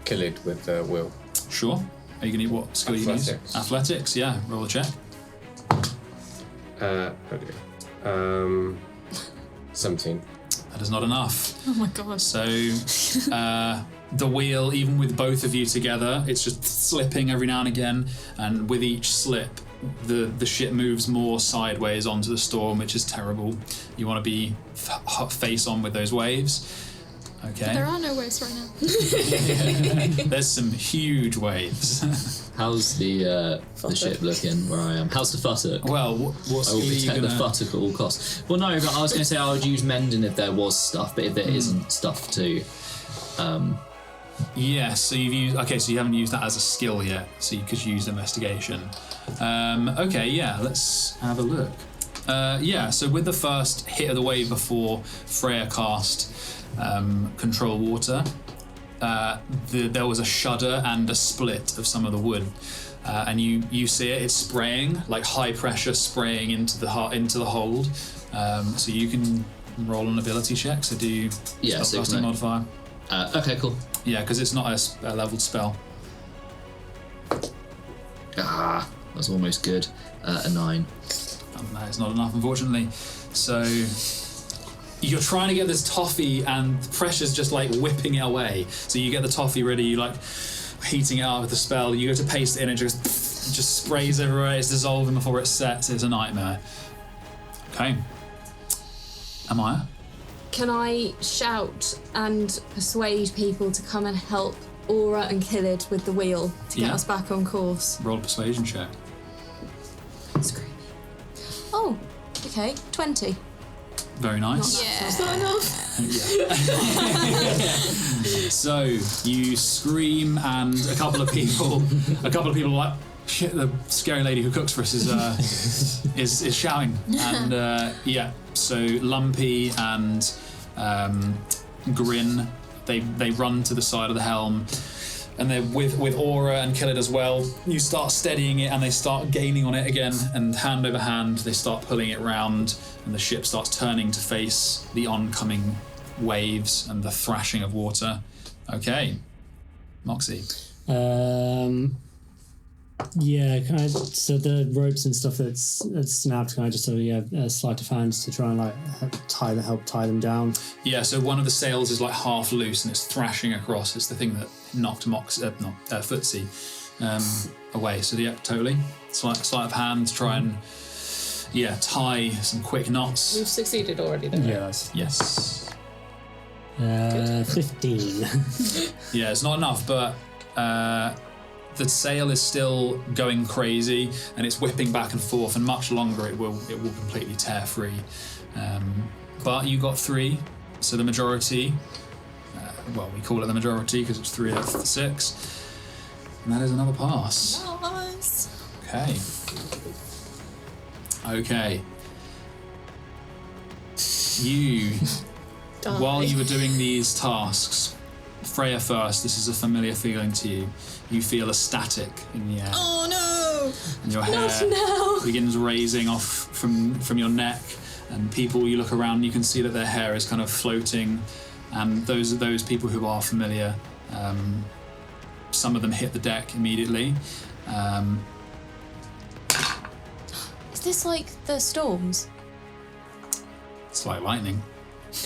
Killid with the wheel? Sure. Are you going to need what skill you use? Athletics, yeah. Roll a check. Okay. 17. That is not enough. Oh my god. So the wheel, even with both of you together, it's just slipping every now and again, and with each slip, the ship moves more sideways onto the storm, which is terrible. You want to be face on with those waves. Okay. There are no waves right now. There's some huge waves. How's the ship looking where I am? How's the futtock? Well, what I will skill are you protect gonna... the futtock at all costs. Well, no, but I was going to say I would use mending if there was stuff, but if there isn't stuff too. Yeah, so you've used... Okay, so you haven't used that as a skill yet, so you could use investigation. Okay, yeah, let's have a look. Yeah, so with the first hit of the wave before Freya cast Control Water, there was a shudder and a split of some of the wood. And you see it's spraying, like high pressure spraying into the hold. So you can roll an ability check, so do spellcasting modifier. Okay, cool. Yeah, because it's not a leveled spell. That's almost good. A 9. That is not enough, unfortunately. So you're trying to get this toffee, and the pressure's just like whipping it away. So you get the toffee ready, you like heating it up with the spell. You go to paste it in, and it just sprays everywhere. It's dissolving before it sets. It's a nightmare. Okay. Ahmaya? Can I shout and persuade people to come and help Aura and Killid with the wheel to get us back on course? Roll a persuasion check. Screw me. Oh, okay, 20. Very nice. Is that enough? So you scream, and a couple of people are like, shit, the scary lady who cooks for us is shouting. And so Lumpy and Grin, they run to the side of the helm, and they're with Aura and Killid as well. You start steadying it, and they start gaining on it again, and hand over hand they start pulling it round, and the ship starts turning to face the oncoming waves and the thrashing of water. Okay, Moxie. Yeah, can I? So the ropes and stuff that's snapped. Can I just sleight of hand to try and like help tie them down? Yeah. So one of the sails is like half loose and it's thrashing across. It's the thing that knocked Footsie away. So yeah, totally. Sleight of hand to try and tie some quick knots. We've succeeded already, though. Yeah. Yes. 15. Yeah, it's not enough, but. The sail is still going crazy, and it's whipping back and forth, and much longer it will completely tear free. But you got 3, so the majority. We call it the majority because it's 3 out of 6, and that is another pass. Nice. Okay. You, while you were doing these tasks, Freya first. This is a familiar feeling to you. You feel a static in the air. Oh no! And your hair begins raising off from your neck, and you look around and you can see that their hair is kind of floating, and those are those people who are familiar. Some of them hit the deck immediately. Is this like the storms? It's like lightning.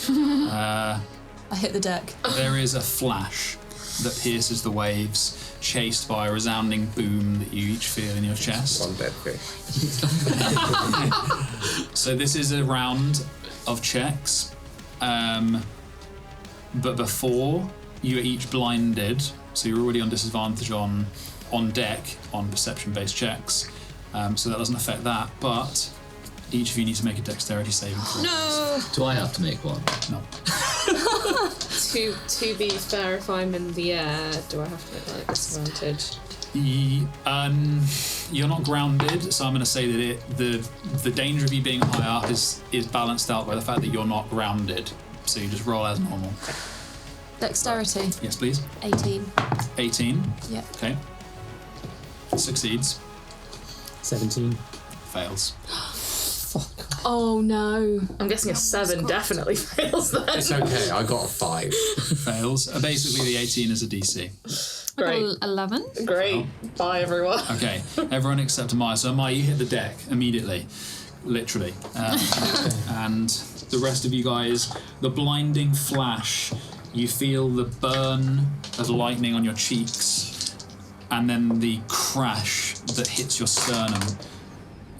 I hit the deck. There is a flash that pierces the waves, chased by a resounding boom that you each feel in your chest. One dead fish. So this is a round of checks, but before you are each blinded, so you're already on disadvantage on deck on perception-based checks, so that doesn't affect that, but each of you need to make a dexterity saving throw. No! Do I have to make one? No. To be fair, if I'm in the air, do I have to make like disadvantage? You're not grounded, so I'm going to say that the danger of you being high up is balanced out by the fact that you're not grounded. So you just roll as normal. Dexterity. Yes, please. 18. 18. Yep. Okay. Succeeds. 17. Fails. Oh no. I'm guessing a 7 definitely fails then. It's okay, I got a 5. Fails. Basically, the 18 is a DC. Great. 11. Great. Bye, everyone. Okay, everyone except Ahmaya. So Ahmaya, you hit the deck immediately, literally. And the rest of you guys, the blinding flash, you feel the burn of lightning on your cheeks, and then the crash that hits your sternum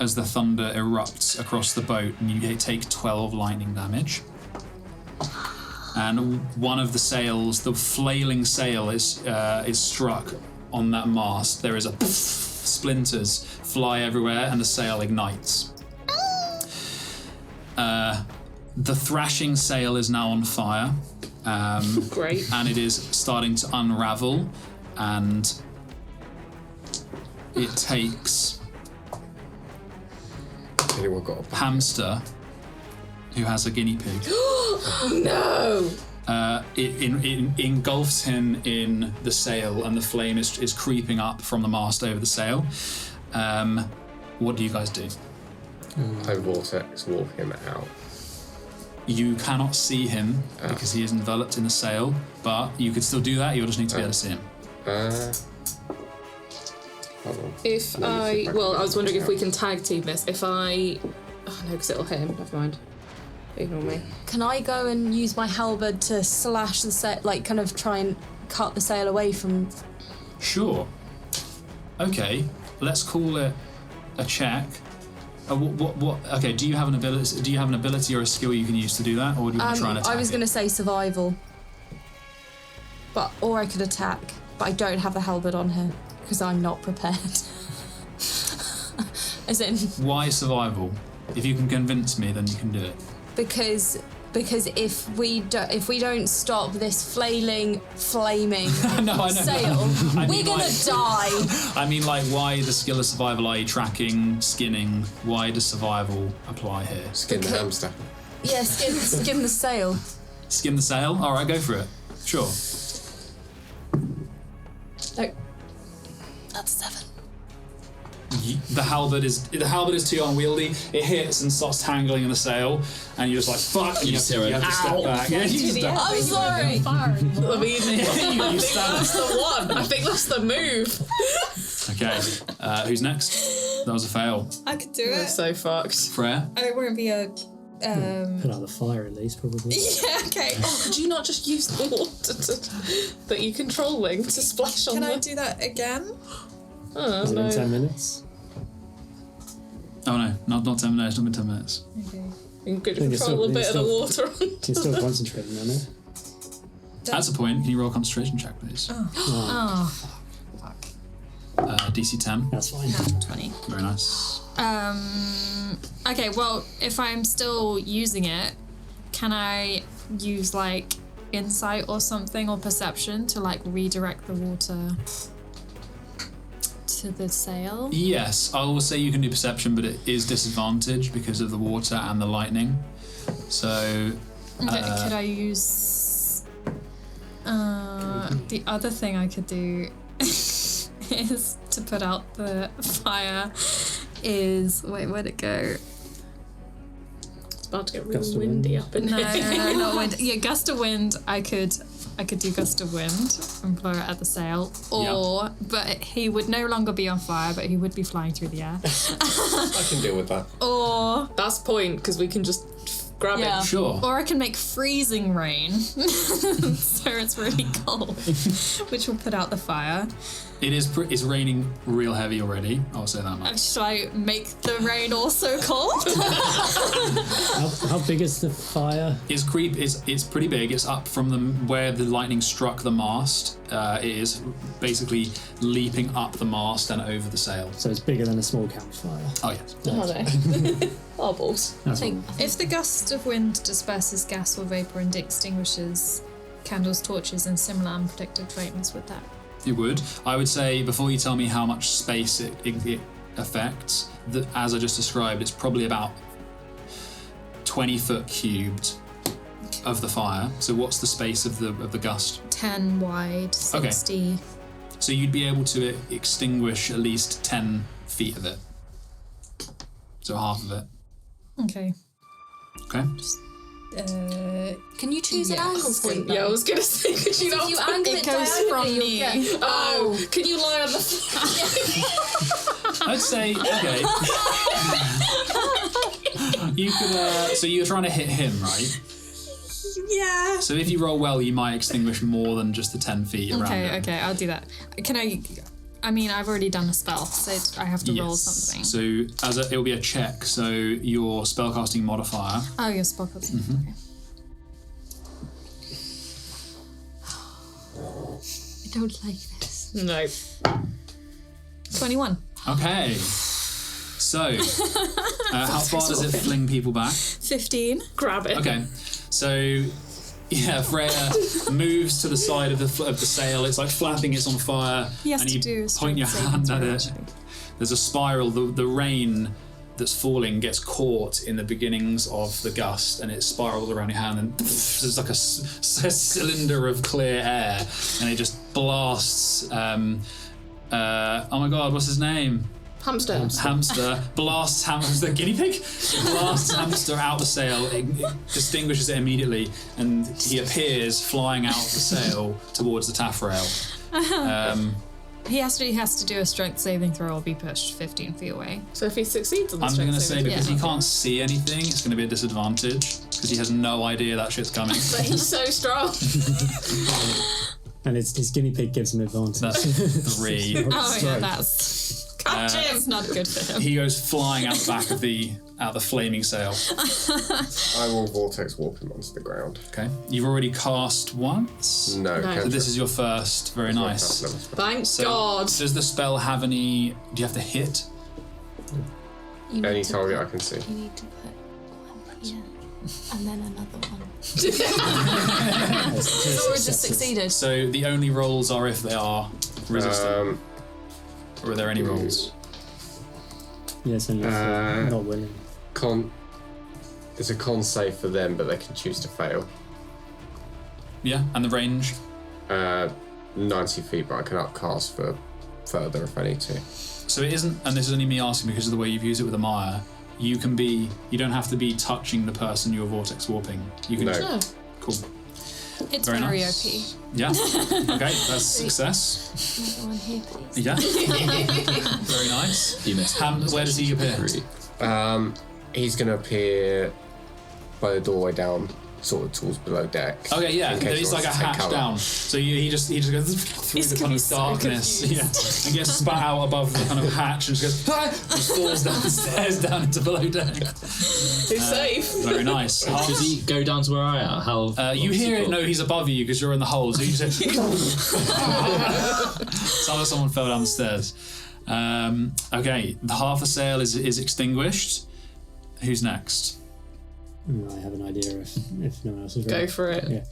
as the thunder erupts across the boat, and you take 12 lightning damage. And one of the sails, the flailing sail, is struck on that mast. There is a poof, splinters fly everywhere, and the sail ignites. The thrashing sail is now on fire. Great. And it is starting to unravel, and it takes Anyone got a Hamster, who has a guinea pig. No! It engulfs him in the sail, and the flame is creeping up from the mast over the sail. What do you guys do? I vortex warp him out. You cannot see him because he is enveloped in the sail, but you could still do that. You'll just need to be able to see him. Hold on. I was wondering if we can tag team this. If I... Oh no, because it'll hit him. Never mind. Ignore me. Can I go and use my halberd to slash the sail, like kind of try and cut the sail away from... Sure. Okay, let's call it a check. What? Okay, do you have an ability? Do you have an ability or a skill you can use to do that, or do you want to try and attack? I was going to say survival, or I could attack, but I don't have the halberd on here because I'm not prepared. As in, why survival? If you can convince me, then you can do it. Because if we don't stop this flaming sail, we're gonna die. I mean, like, why the skill of survival? Are you tracking, skinning? Why does survival apply here? Skin the hamster. Yeah, skin the sail. Skin the sail? All right, go for it. Sure. No, that's 7. The halberd is too unwieldy. It hits and starts tangling in the sail, and you're just like, fuck, and you have to step back. Yeah, you just die. I'm sorry. I mean, you stand. that's the one. I think that's the move. Okay, who's next? That was a fail. I could do We're it. so fucked. Freya? It won't be a... Put out the fire at least, probably. Yeah, okay. Could you not just use the water that you're controlling to splash on Can I them? do that again? Oh, Is it no. in 10 minutes? Oh no, not 10 minutes, not been 10 minutes. Okay. You could Then you're control a still- bit of the you're water on. You're still concentrating on it. That's a point. Can you roll a concentration check, please? Oh, DC 10. That's fine. 20. Very nice. Okay, well, if I'm still using it, can I use, like, insight or something, or perception to, like, redirect the water to the sail? Yes, I will say you can do perception, but it is disadvantaged because of the water and the lightning. So... Okay, could I use... the other thing I could do is to put out the fire is... Wait, where'd it go? It's about to get Gust really of wind. windy up in No, here. not wind. Yeah, gust of wind. I could do gust of wind and blow it at the sail. Or, but he would no longer be on fire, but he would be flying through the air. I can deal with that. Or That's point, because we can just grab Yeah. it. Sure. I can make freezing rain, so it's really cold, which will put out the fire. It is. It's raining real heavy already. I'll say that much. Should I make the rain also cold? How big is the fire? It's pretty big. It's up from where the lightning struck the mast. It is basically leaping up the mast and over the sail. So it's bigger than a small campfire. Oh yes. Are they? Oh, balls. That's I think If the gust of wind disperses gas or vapor and extinguishes candles, torches, and similar unprotected flames, would that? It would. I would say, before you tell me how much space it affects, that, as I just described, it's probably about 20 foot cubed of the fire. So what's the space of the gust? 10 wide, 60. So you'd be able to extinguish at least 10 feet of it. So half of it. Okay. Okay. Can you choose an angle point? Yeah, I was going to say, could you not? If you angle it goes diagonally, from you'll me. get... Oh, can you lie on the floor? I'd say, okay. You could, so you're trying to hit him, right? Yeah. So if you roll well, you might extinguish more than just the 10 feet around him. Okay, I'll do that. Can I... I mean, I've already done a spell, so I have to roll something. So it will be a check. So your spellcasting modifier. Oh, your spellcasting. Okay. I don't like this. No. 21. Okay. So, how far does it fling people back? 15. Grab it. Okay. So, yeah, Freya moves to the side of the sail. It's like flapping. It's on fire. And you point your hand at it. There's a spiral. The rain that's falling gets caught in the beginnings of the gust, and it spirals around your hand, and there's like a cylinder of clear air, and it just blasts. Oh my God, what's his name? Hamster. Blasts hamster, guinea pig? Blasts hamster out the sail, it distinguishes it immediately, and he appears flying out the sail towards the taffrail. He has to do a strength saving throw or be pushed 15 feet away. So if he succeeds on the I'm going to strength say saving because throw- he can't see anything, it's going to be a disadvantage because he has no idea that shit's coming. But he's so strong. And his guinea pig gives him advantage. That's 3. Oh yeah, that's not good for him. He goes flying out the back of the flaming sail. I will vortex warp him onto the ground. Okay. You've already cast once. No. So this is your first. Very nice. Thank God. Does the spell have any? Do you have to hit? Any target I can see. You need to put one here, and then another one. So we just succeeded. So the only rolls are if they are resistant. Or are there any rolls? Yes, and not willing. It's a con save for them, but they can choose to fail. Yeah, and the range? 90 feet, but I can upcast for further if I need to. So it isn't, and this is only me asking because of the way you've used it with Ahmaya, you don't have to be touching the person you're vortex warping. You can just, cool. It's very very nice. OP. Yeah. Okay, that's success. Another one here, please. Yeah. Very nice. You missed. Where does he appear? He's going to appear by the doorway down, sort of towards below deck. Okay, yeah. in case There's he like a wants to take hatch cover. down. So he just goes through He's the gonna kind be of so darkness. confused. And gets spat out above the kind of hatch and just goes, just falls down the stairs down into below deck. He's safe. Very nice. Does he go down to where I am? How? You hear it? No, he's above you because you're in the hold. So you just sounds like someone fell down the stairs. Okay, the half a sail is extinguished. Who's next? I have an idea if no one else is ready. Go for it. Yeah.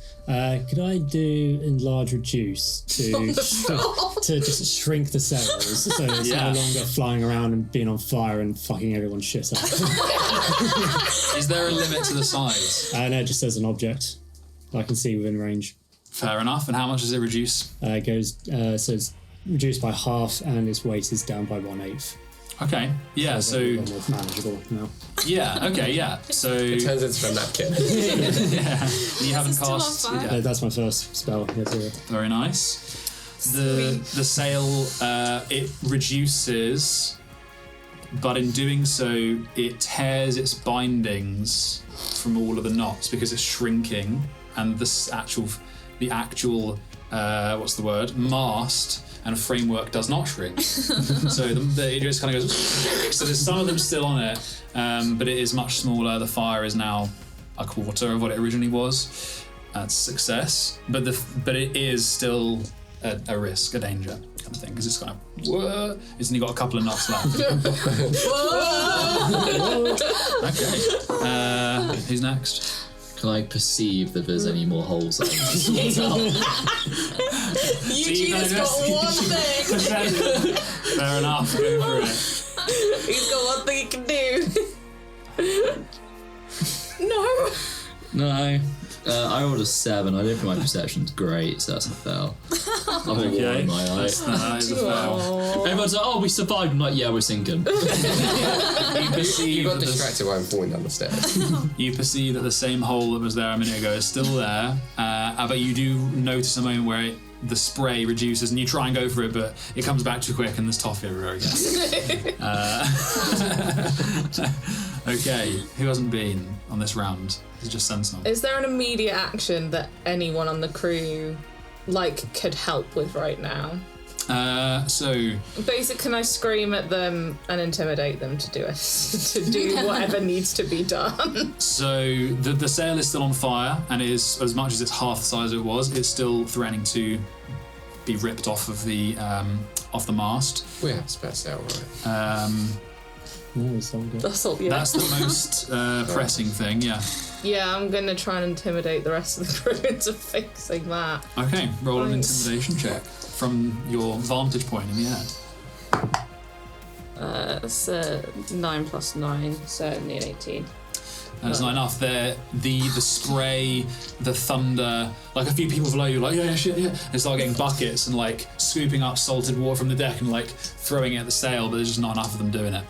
Could I do enlarge reduce to to just shrink the sails so it's no longer flying around and being on fire and fucking everyone's shit up? Is there a limit to the size? No, it just says an object I can see within range. Fair enough. And how much does it reduce? It goes so it's reduced by half and its weight is down by 1/8. Okay. Yeah. So. A lot more manageable now. Yeah. Okay. Yeah. So. It turns into a napkin. Yeah. You haven't still on cast. fire? Yeah. That's my first spell. Yes, Very nice. The sail it reduces, but in doing so, it tears its bindings from all of the knots because it's shrinking, and the actual what's the word, mast and framework does not shrink. So it just kind of goes. So there's some of them still on it, but it is much smaller. The fire is now a quarter of what it originally was. That's success, but it is still a risk, a danger kind of thing, because it's kind of it's only got a couple of knots left. Okay, who's next? Can I perceive if there's any more holes that I need to sort out? Eugene has got one thing. Fair enough, go for it. He's got one thing he can do. No. I rolled a 7. I don't think my perception's great, so that's a fail. I've got one in my eye. That is a fail. Everyone's like, "Oh, we survived." I'm like, "Yeah, we're sinking." You perceive You got that distracted while I'm falling down the stairs. you perceive that the same hole that was there a minute ago is still there, but you do notice a moment where the spray reduces and you try and go for it, but it comes back too quick and there's toffee everywhere again. Okay, who hasn't been on this round? It's just Sentinel. Is there an immediate action that anyone on the crew could help with right now? So Can I scream at them and intimidate them to do it? To do whatever needs to be done? So the sail is still on fire, and it is, as much as it's half the size it was, it's still threatening to be ripped off of the mast. We have a spare sail, right? That's all good. That's all. Yeah. That's the most pressing thing. Yeah. Yeah, I'm gonna try and intimidate the rest of the crew into fixing that. Okay. Roll an Nice. intimidation check from your vantage point in the air. It's 9 plus 9, so only an 18. That's not enough. The spray, the thunder, like a few people below you, like yeah, shit, yeah. They start getting buckets and like scooping up salted water from the deck and like throwing it at the sail, but there's just not enough of them doing it.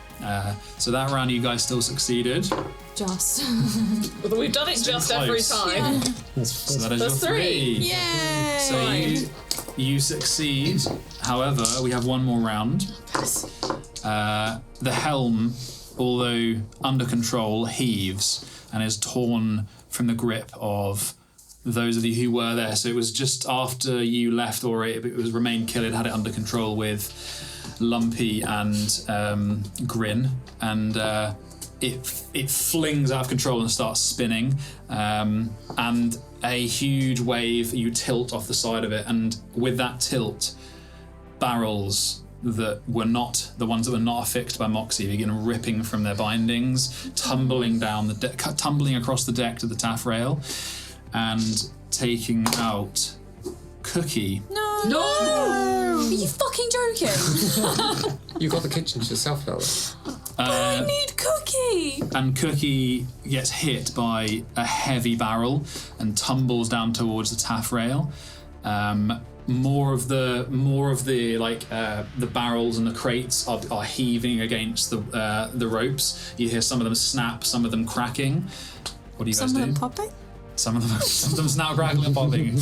So that round, you guys still succeeded. Just. Well, we've done it just close. every time. So that is That's your 3. Yay! So you succeed. However, we have one more round. The helm, although under control, heaves and is torn from the grip of those of you who were there. So it was just after you left, or it was remained Killid had it under control with Lumpy and Grin, and it flings out of control and starts spinning, and a huge wave, you tilt off the side of it, and with that tilt, barrels that were not the ones that were not affixed by Moxie begin ripping from their bindings, tumbling down the deck, tumbling across the deck to the taffrail, and taking out Cookie. No! Are you fucking joking? You got the kitchen to yourself now. I need Cookie! And Cookie gets hit by a heavy barrel and tumbles down towards the taffrail. More of the like the barrels and the crates are heaving against the ropes. You hear some of them snap, some of them cracking. What do you guys do? Some of them popping? Some of them snap, crackling, and popping.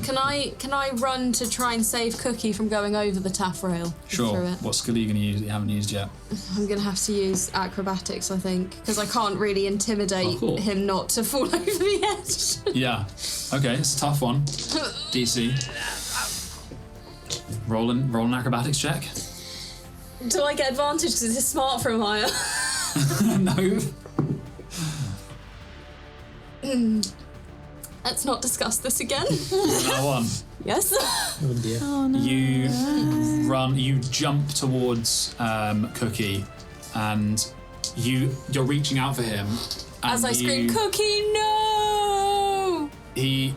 Can I run to try and save Cookie from going over the taffrail? Sure. Through it? What skill are you going to use that you haven't used yet? I'm going to have to use acrobatics, I think, because I can't really intimidate him not to fall over the edge. Yeah. Okay, it's a tough one. DC. Roll an acrobatics check. Do I get advantage because it's smart from higher? No. Let's not discuss this again. Another one. Yes. Oh dear. Oh no. You jump towards Cookie, and you're reaching out for him. And As I scream, Cookie, no! He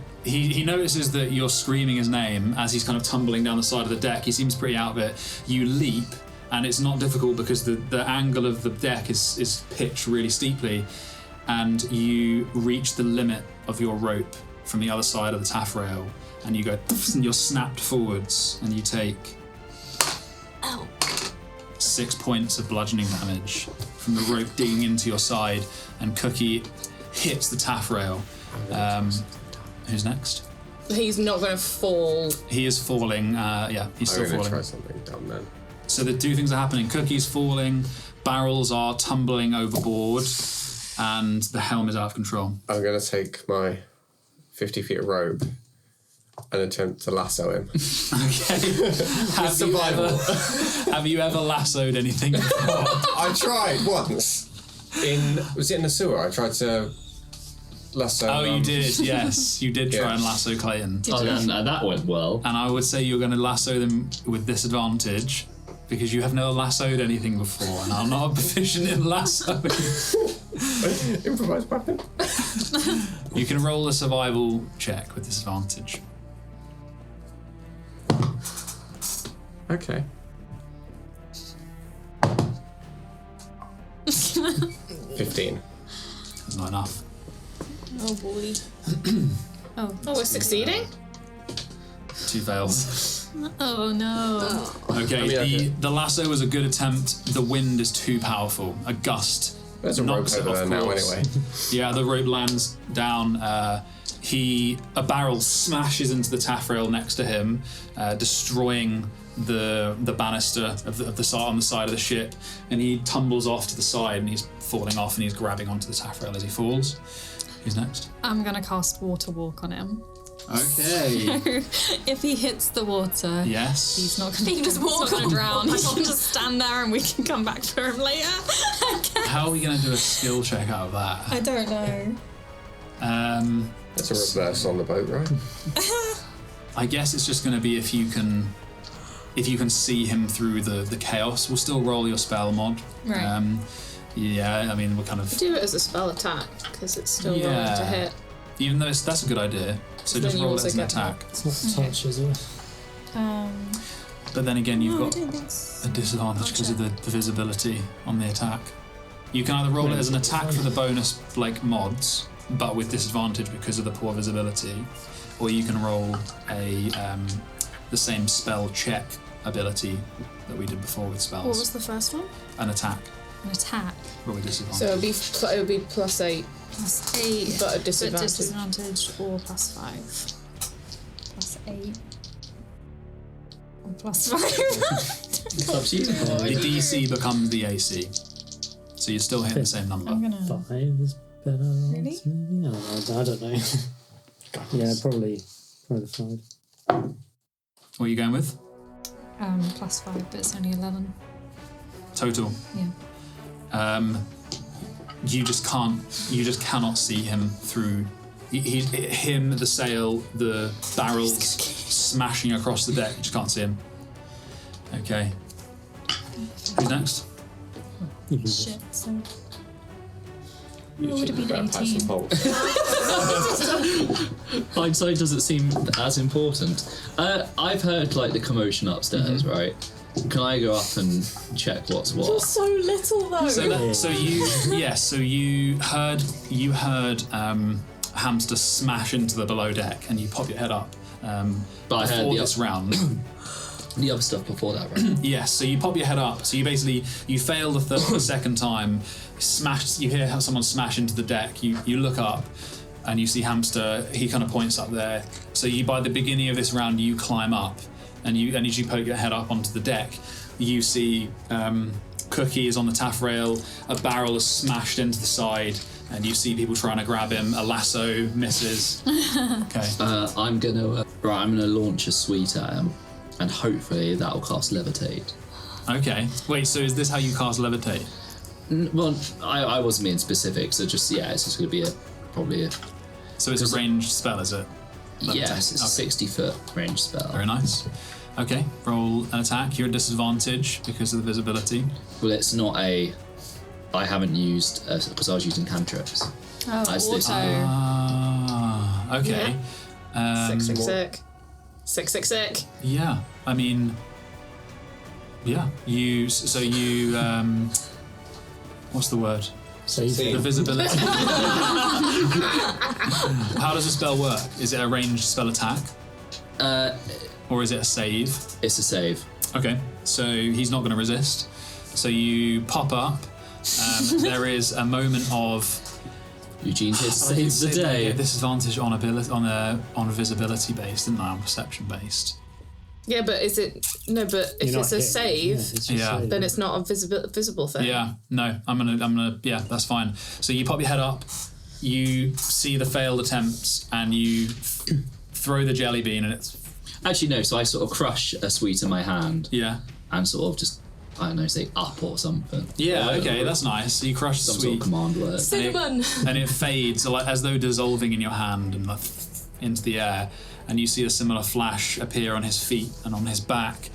notices that you're screaming his name as he's kind of tumbling down the side of the deck. He seems pretty out of it. You leap, and it's not difficult because the angle of the deck is pitched really steeply, and you reach the limit of your rope from the other side of the taffrail, and you go, and you're snapped forwards, and you take 6 points of bludgeoning damage from the rope digging into your side, and Cookie hits the taffrail. Who's next? He's not going to fall. He is falling. He's still I'm going to falling. try something dumb then. So the two things are happening. Cookie's falling, barrels are tumbling overboard, and the helm is out of control. I'm going to take my 50 feet of rope and attempt to lasso him. Okay. Have you ever lassoed anything before? I tried once. Was it in the sewer? I tried to lasso. Oh, you did, yes. You did try and lasso Clayton. And that went well. And I would say you're going to lasso them with disadvantage because you have never lassoed anything before, and I'm not proficient in lassoing. Improvised weapon. You can roll a survival check with disadvantage. Okay. 15. Not enough. Oh boy. Oh, we're succeeding? 2 fails. oh no. Okay, the lasso was a good attempt. The wind is too powerful. A gust There's a rope knocks it over off there now course. anyway. Yeah, the rope lands down. A barrel smashes into the taffrail next to him, destroying the banister of the side on the side of the ship, and he tumbles off to the side, and he's falling off, and he's grabbing onto the taffrail as he falls. Who's next? I'm gonna cast Water Walk on him. Okay. If he hits the water, Yes. he's not going He can just walk to on. drown. He can just stand there and we can come back for him later. How are we going to do a skill check out of that? I don't know. That's a reverse on the boat, right? I guess it's just going to be if you can see him through the chaos. We'll still roll your spell mod. Right. Yeah, I mean, we're kind of... Do it as a spell attack, because it's still rolling to hit. Even though that's a good idea. So Then just you roll it also as an get attack. It's not touch, is it? But then again, you've No, I got don't think so. a disadvantage because of the visibility on the attack. You can either roll it as an attack for the bonus like mods, but with disadvantage because of the poor visibility, or you can roll the same spell check ability that we did before with spells. What was the first one? An attack, An attack. but with disadvantage. So it would be +8, +8. but a But disadvantage. disadvantage or +5. +8. Or +5. It's up to you. The DC becomes the AC, so you're still hitting the same number. I'm gonna. 5 is better. Really? Maybe? I don't know. Yeah, probably 5. What are you going with? +5, but it's only 11. Total. Yeah. You just cannot see him through. Him, the sail, the barrels smashing across the deck. You just can't see him. Okay. Who's next? Shit. So. It would have been Grab past 18. some poles. Hindsight doesn't seem as important. I've heard like the commotion upstairs, right? Can I go up and check what's You're what? so little though. So you heard Hamster smash into the below deck, and you pop your head up. But I heard Before the this round. The other stuff before that, right? Yes, so you pop your head up. So you fail the second time. You hear how someone smash into the deck. You look up, and you see Hamster. He kind of points up there. So by the beginning of this round, you climb up, and as you poke your head up onto the deck, you see Cookie is on the taffrail. A barrel is smashed into the side, and you see people trying to grab him. A lasso misses. Okay. I'm gonna launch a sweet at him, and hopefully that'll cast levitate. Okay. Wait. So is this how you cast levitate? Well, I wasn't being specific, so it's just gonna be probably a. So it's a ranged spell, is it? Yes, it's a 60-foot range spell. Very nice. Okay, roll an attack. You're at disadvantage because of the visibility. Well, it's not a. I haven't used because I was using cantrips. Oh, That's auto. this. Okay. Sick. 666. Yeah. I mean. Yeah. What's the word? The visibility. How does a spell work? Is it a ranged spell attack? Or is it a save? It's a save. Okay, so he's not going to resist. So you pop up. There is a moment of Eugene here saves the day. Get disadvantage on ability on visibility based, didn't I? On perception based. Yeah, but is it no? But if it's a save, then it's not a visible thing. Yeah, no, I'm gonna. Yeah, that's fine. So you pop your head up. You see the failed attempts, and you throw the jelly bean, and it's actually no. So I sort of crush a sweet in my hand. Yeah. And sort of just I don't know, say up or something. Yeah. Okay, that's nice. So you crush the some sweet sort of command word. Cinnamon. and it fades as though dissolving in your hand and into the air. And you see a similar flash appear on his feet and on his back.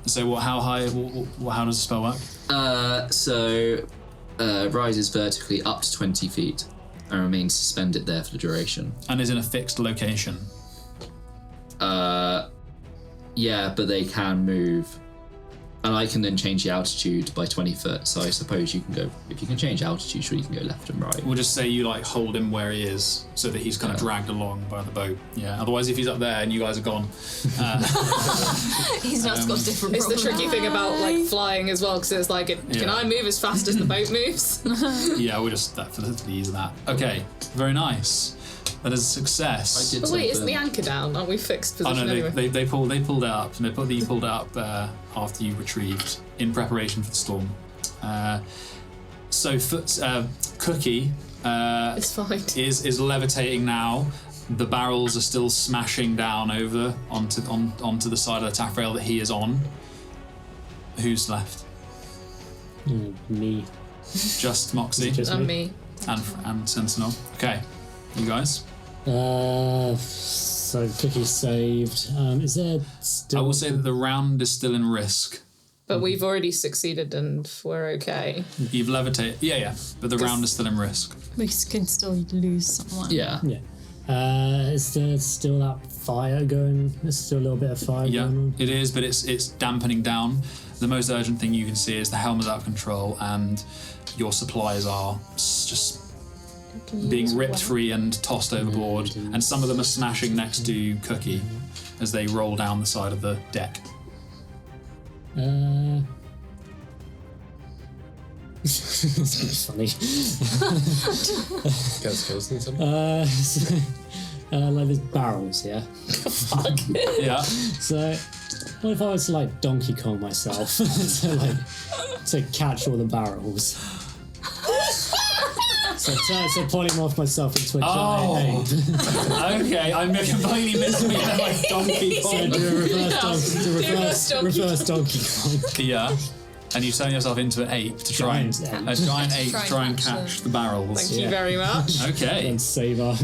So how high? How does the spell work? Rises vertically up to 20 feet and remains suspended there for the duration. And is in a fixed location. Yeah, but they can move. And I can then change the altitude by 20 foot, so I suppose you can go, if you can change altitude, sure you can go left and right. We'll just say you hold him where he is so that he's kind of dragged along by the boat. Yeah, otherwise if he's up there and you guys are gone. He's just got different It's the problems. tricky thing about flying as well, because it's can I move as fast as the boat moves? Yeah, we'll just, for the ease of that. Okay, very nice. That is a success. But wait, isn't the anchor down? Aren't we fixed position anyway? They pulled it up, and you pulled it up after you retrieved in preparation for the storm. Cookie it's fine. is levitating now. The barrels are still smashing down over onto the side of the taffrail that he is on. Who's left? Me. Just Moxie Just And me. me. and Sentinel. Okay, you guys. So Cookie's saved. Is there still? I will say that the round is still in risk. But we've already succeeded and we're okay. You've levitated. Yeah. But the round is still in risk. We can still lose someone. Yeah. Yeah. Is there still that fire going? There's still a little bit of fire Yeah, going on. it is, but it's dampening down. The most urgent thing you can see is the helm is out of control and your supplies are just being ripped free and tossed overboard, and some of them are smashing next to Cookie as they roll down the side of the deck. It's funny. Get skills and something. Like there's barrels, yeah. Fuck. Yeah. So, what if I was to like Donkey Kong myself to catch all the barrels? So polymorph myself into a giant ape. Okay, I'm completely missing me like Donkey So Kong. do a reverse Donkey Kong. Yeah. And you turn yourself into an ape to try and Giant a giant ape to try and catch catch the barrels. Thank you very much. Okay. And save our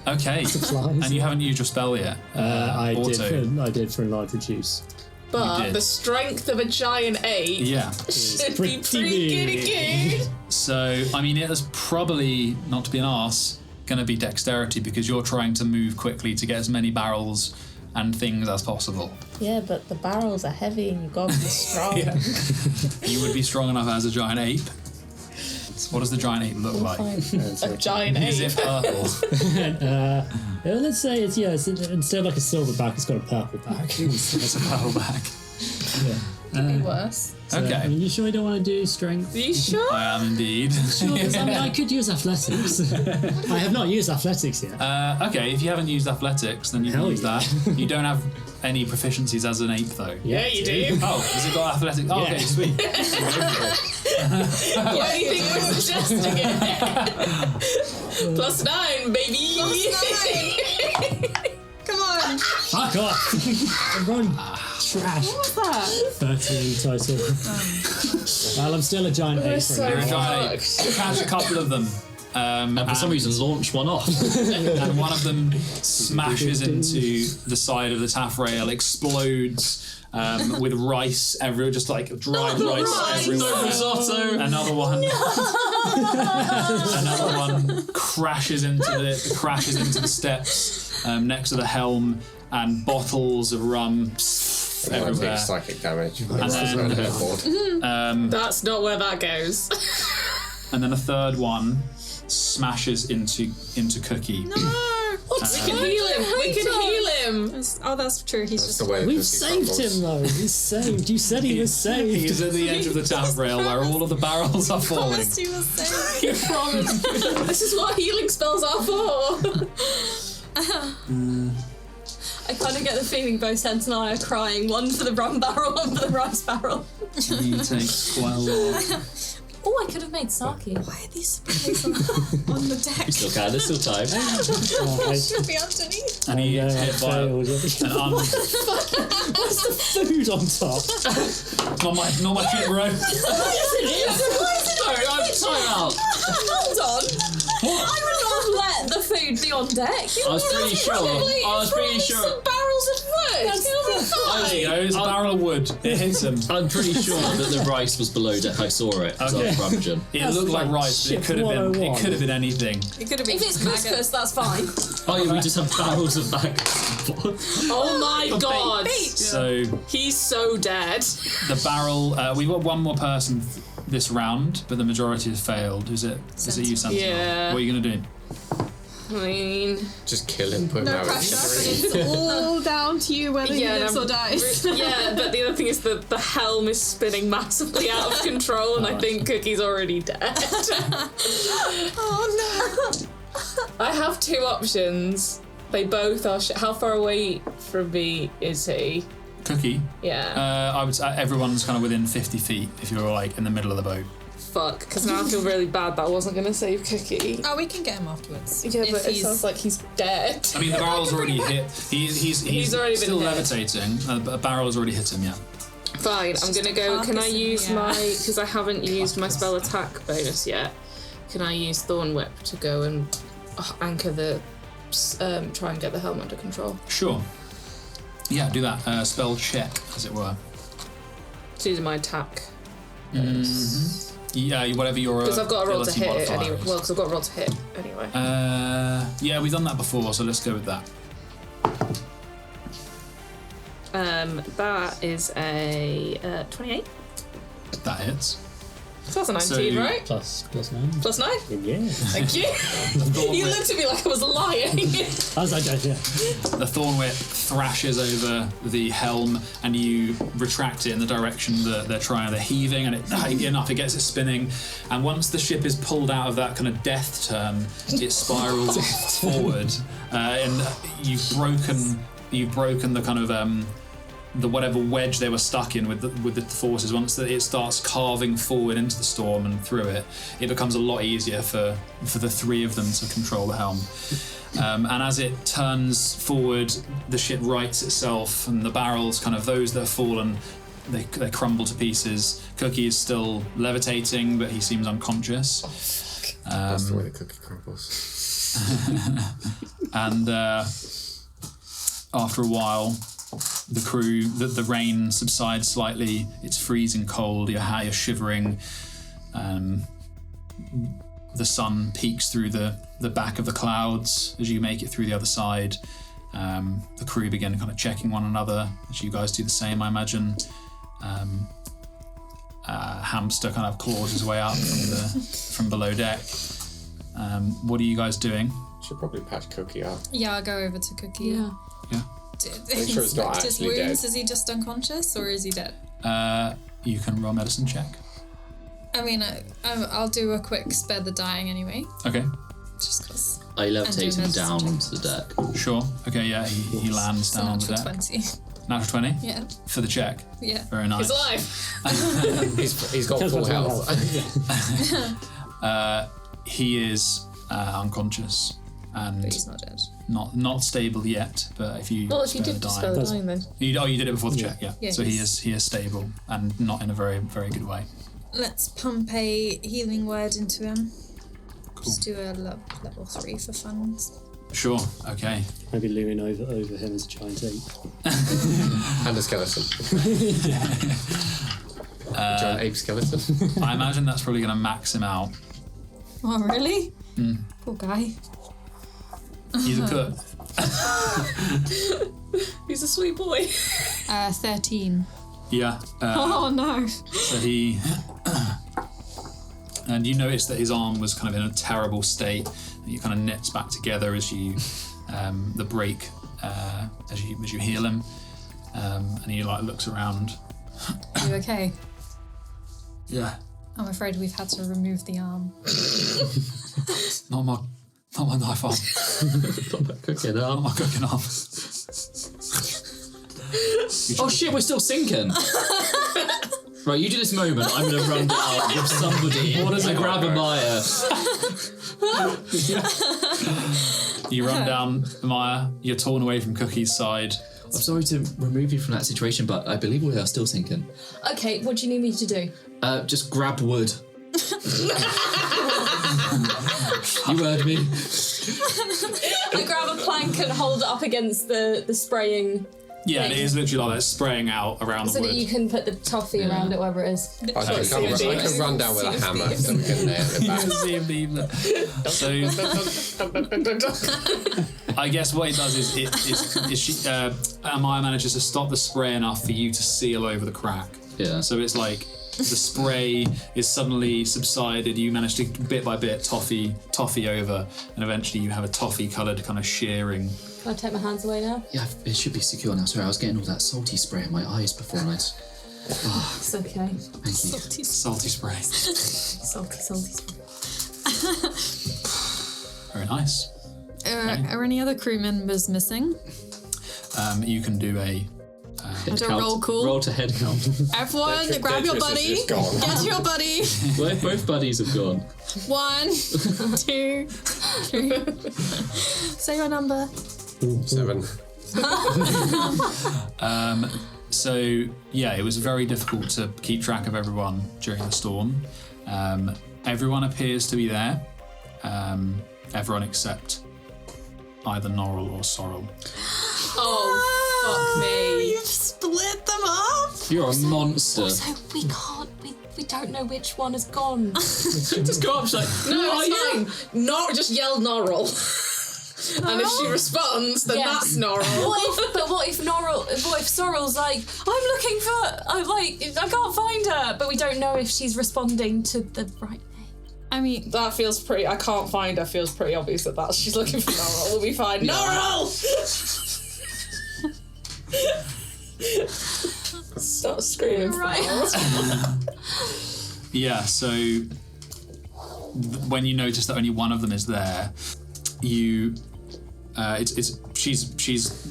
Okay. supplies. And you haven't used your spell yet. I Auto. did for enlarge reduce. But did. the strength of a giant ape Yeah. should be pretty pretty good. So, I mean, it is probably, not to be an arse, going to be dexterity because you're trying to move quickly to get as many barrels and things as possible. Yeah, but the barrels are heavy and you've got to be strong. You would be strong enough as a giant ape. What does the giant ape look like? A giant Is ape. it purple? Let's say it's instead of like a silver back, it's got a purple back. It's a purple back. Could be worse. So, Okay. I mean, you sure you don't want to do strength? Are you sure? I am indeed. Sure, 'cause I mean, I could use athletics. I have not used athletics yet. Okay, if you haven't used athletics, then you can Hell use yeah. that. You don't have any proficiencies as an ape, though. Yeah, you do. Oh, has it got athletics? Oh, Yeah. okay, sweet. The only thing we're suggesting it. +9, baby. Come on. Fuck off! Run, trash. What was that? 13 total. Well, I'm still a giant ape. so You're a right now. giant ape. Catch a couple of them. And for some reason, launch one off. And one of them smashes into the side of the taffrail, explodes with rice everywhere, just like dried rice everywhere. Risotto. Another one. Another one crashes into the steps next to the helm, and bottles of rum everywhere. Psychic damage. And then, That's not where that goes. and then a third one smashes into Cookie. We can heal him. We can heal him. Oh, that's true. He's That's just. the way We've Cookie saved crumbles. him though. He's saved. You said he was saved. He's at the edge of the taffrail where all of the barrels are falling. Promised he was safe. You promised. This is what healing spells are for. I kind of get the feeling both Sense and I are crying. One for the rum barrel, one for the rice barrel. He takes quite a lot. Oh, I could have made sake. Why are these supplies on the deck? You still can, there's still time. Should be underneath. And he gets hit by an What's the food on top? not my shit, bro. Sorry, I'm time out. Hold on. I would not have let the food be on deck. I was pretty sure. Some barrels of wood. There you go, it's a barrel of wood. It hits him. I'm pretty sure that the rice was below deck. I saw it. So I was rummaging. It looked like rice, but it could have been. It could have been anything. It could have been If it's couscous, that's fine. Oh yeah, we just have barrels of that. Oh my god. So He's so dead. the barrel. We've got one more person this round, but the majority has failed. Is it you, Sentinel? Yeah. What are you gonna do? I mean, Just kill him, put him No out. pressure. It's all down to you whether he lives or dies. yeah, but the other thing is that the helm is spinning massively out of control, and I think Cookie's already dead. Oh no. I have two options. They both are. How far away from me is he? Cookie. Yeah. I would say everyone's kind of within 50 feet if you're like in the middle of the boat. fuck, because now I feel really bad that I wasn't going to save Cookie. Oh, we can get him afterwards. Yeah, but it sounds like he's dead. I mean, the barrel's already hit. He's already been still hit. levitating. A barrel's already hit him, yeah. Fine, I'm going to go. Can I use my... Because I haven't used my spell attack bonus yet. Can I use Thorn Whip to go and anchor the... try and get the helm under control? Sure. Yeah, do that. Spell check, as it were. To do my attack. Yeah, whatever your Because I've got a roll to ability hit it modifier anyway. is. Well, because I've got a roll to hit anyway. Yeah, we've done that before, so let's go with that. That is a 28. That hits. So that's a 19, So- right? Plus 9. Plus 9? Yeah. Thank you. You looked at me like I was lying. I was like, yeah. The thorn whip thrashes over the helm, and you retract it in the direction that they're trying. They're heaving, and it gets it spinning. And once the ship is pulled out of that kind of death turn, it spirals forward, and you've broken the kind of the whatever wedge they were stuck in with the forces. Once it starts carving forward into the storm and through it, it becomes a lot easier for the three of them to control the helm. And as it turns forward, the ship rights itself, and the barrels, kind of those that have fallen, they crumble to pieces. Cookie is still levitating, but he seems unconscious. That's the way the cookie crumbles. And after a while, the crew, the rain subsides slightly. It's freezing cold. You're shivering. The sun peeks through the back of the clouds as you make it through the other side. The crew begin kind of checking one another as you guys do the same, I imagine. Hamster kind of claws his way up from below deck. What are you guys doing? Should probably patch Cookie up. Yeah, I'll go over to Cookie. Yeah. Yeah. Make sure it's not Inspect his actually wounds. dead. Is he just unconscious or is he dead? You can roll a medicine check. I mean, I'll do a quick spare the dying anyway, Okay. just because. I levitate him down onto the deck. Sure. Okay, yeah, he lands down on the deck. 20. Natural 20? Yeah. For the check. Yeah. Very nice. He's alive. He's got full health. He is unconscious and But he's not dead. not stable yet. But if you Well, if you spare did the spell dying- the dying then. you did it before the check, yeah. Yeah, So he he's- is stable and not in a very very good way. Let's pump a healing word into him. Cool. Just do a level 3 for funds. Sure. Okay. Maybe looming over him as a giant ape. And a skeleton. Giant ape skeleton. I imagine that's probably going to max him out. Oh, really? Poor guy. He's a cook. He's a sweet boy. 13. Yeah. Oh no. So he, and you notice that his arm was kind of in a terrible state. And he kind of knits back together as you, the break, as you heal him, and he like looks around. Are you okay? Yeah. I'm afraid we've had to remove the arm. Not my knife arm. Cooking Not up. my cooking arm. Oh shit, we're still sinking. Right, you do this moment. I'm gonna run down with somebody. I grab Ahmaya. You run down Ahmaya. You're torn away from Cookie's side. I'm sorry to remove you from that situation, but I believe we are still sinking. Okay, what do you need me to do? Just grab wood. You heard me. I grab a plank and hold it up against the spraying Yeah, and it thing. is literally like that, spraying out around so the that wood. you can put the toffee around it, wherever it is. I can run down with a hammer so we can nail it back. So I guess what it does is Ahmaya manages to stop the spray enough for you to seal over the crack. Yeah. So it's like the spray is suddenly subsided. You manage to bit by bit toffee over, and eventually you have a toffee-coloured kind of shearing. Can I take my hands away now? Yeah, it should be secure now. Sorry, I was getting all that salty spray in my eyes before and It's okay. Thank you. Salty spray. Salty spray. Very nice. Are any other crew members missing? You can do a I don't roll cool. Roll to head count. Everyone, grab your buddy. Get your buddy. Well, both buddies have gone. 1, 2, 3. Say your number. 7. So yeah, it was very difficult to keep track of everyone during the storm. Everyone appears to be there. Everyone except either Norrell or Sorrel. Oh, fuck me. You've split them up. You're a monster. Also, we can't. We don't know which one has gone. Just go up. She's like, No, it's fine. Just yell Norrell. And if she responds, then that's Norrell. What if Sorrel's like, I'm looking for, I can't find her, but we don't know if she's responding to the right name. I mean, That feels pretty. I can't find her. Feels pretty obvious that she's looking for Norrell. We'll be fine. Norrell. Start screaming. Right. Yeah. So when you notice that only one of them is there, you. She's.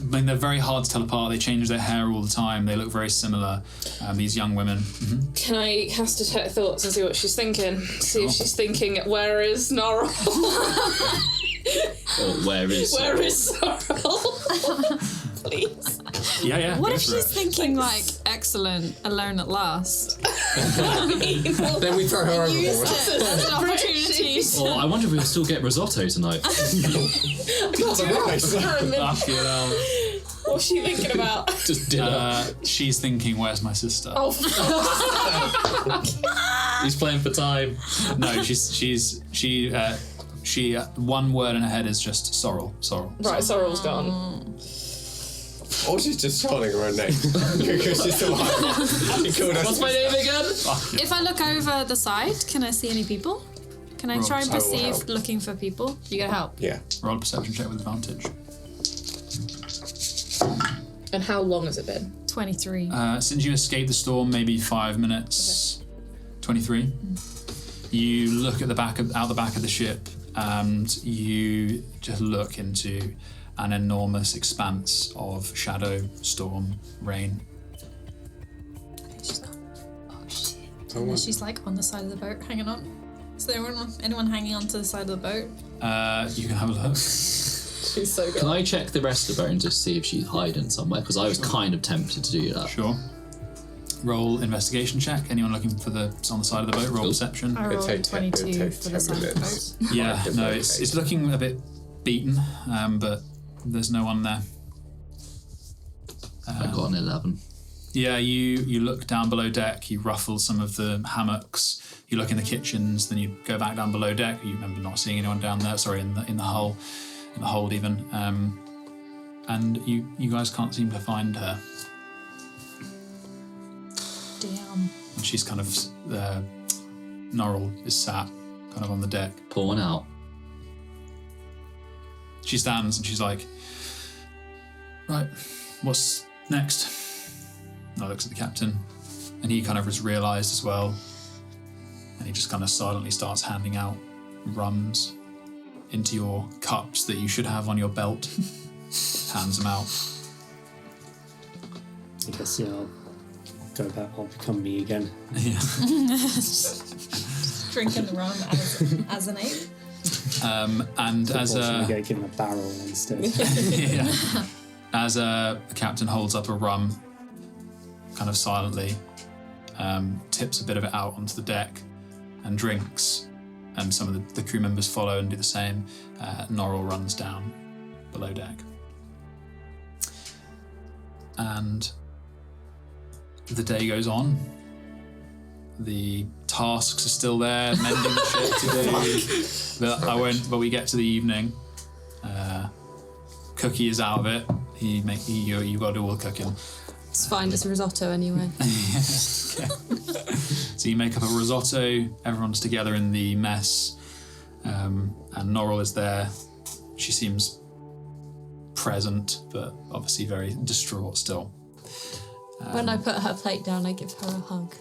I mean, they're very hard to tell apart. They change their hair all the time. They look very similar. These young women. Mm-hmm. Can I cast Detect Thoughts and see what she's thinking? See if she's thinking, where is Norrell? Or where is Sorrel? Please. Yeah. what go if for she's it. thinking like, excellent, alone at last? Then we throw her Used overboard. it as an opportunity. Oh, I wonder if we'll still get risotto tonight. Fuck it out. What's she thinking about? Just dinner. She's thinking, "Where's my sister?" Oh, He's playing for time. No, she one word in her head is just Sorrel. right, Sorrel's gone. Or she's just calling her own name. Because she's so high. She called us. What's my name again? If I look over the side, can I see any people? Can I try and I will perceive help. looking for people? You gotta help. Yeah. Roll a perception check with advantage. And how long has it been? 23. Since you escaped the storm, maybe 5 minutes. 23. You look at out the back of the ship, and you just look into an enormous expanse of shadow, storm, rain. She's gone. Oh shit. Oh, what? She's like on the side of the boat, hanging on. Is there anyone hanging on to the side of the boat? You can have a look. She's so good. Can I check the rest of the boat and just see if she's hiding somewhere? Because I was kind of tempted to do that. Sure. Roll investigation check. Anyone looking for on the side of the boat? Roll Cool. perception. I rolled take 22 for the side of the boat. Yeah, no, it's looking a bit beaten, but there's no one there. I got an 11. Yeah, you look down below deck, you ruffle some of the hammocks, you look in the kitchens, then you go back down below deck, you remember not seeing anyone down there, sorry, in the hull, in the hold even, and you guys can't seem to find her. Damn. And she's kind of, Norrell is sat kind of on the deck. Pour one out. She stands and she's like, right, what's next? And I looks at the captain, and he kind of has realised as well, and he just kind of silently starts handing out rums into your cups that you should have on your belt. Hands them out. I guess, yeah, I'll go back, I'll become me again. Yeah. Drinking the rum as an ape. And as Unfortunately, I a get given a barrel instead. yeah. As the captain holds up a rum, kind of silently, tips a bit of it out onto the deck, and drinks, and some of the crew members follow and do the same. Norrell runs down below deck, and the day goes on. The tasks are still there, mending the ship to do. But we get to the evening. Cookie is out of it. You got to do all the cooking. It's fine, it's risotto anyway. So you make up a risotto. Everyone's together in the mess, and Norrell is there. She seems present, but obviously very distraught still. When I put her plate down, I give her a hug.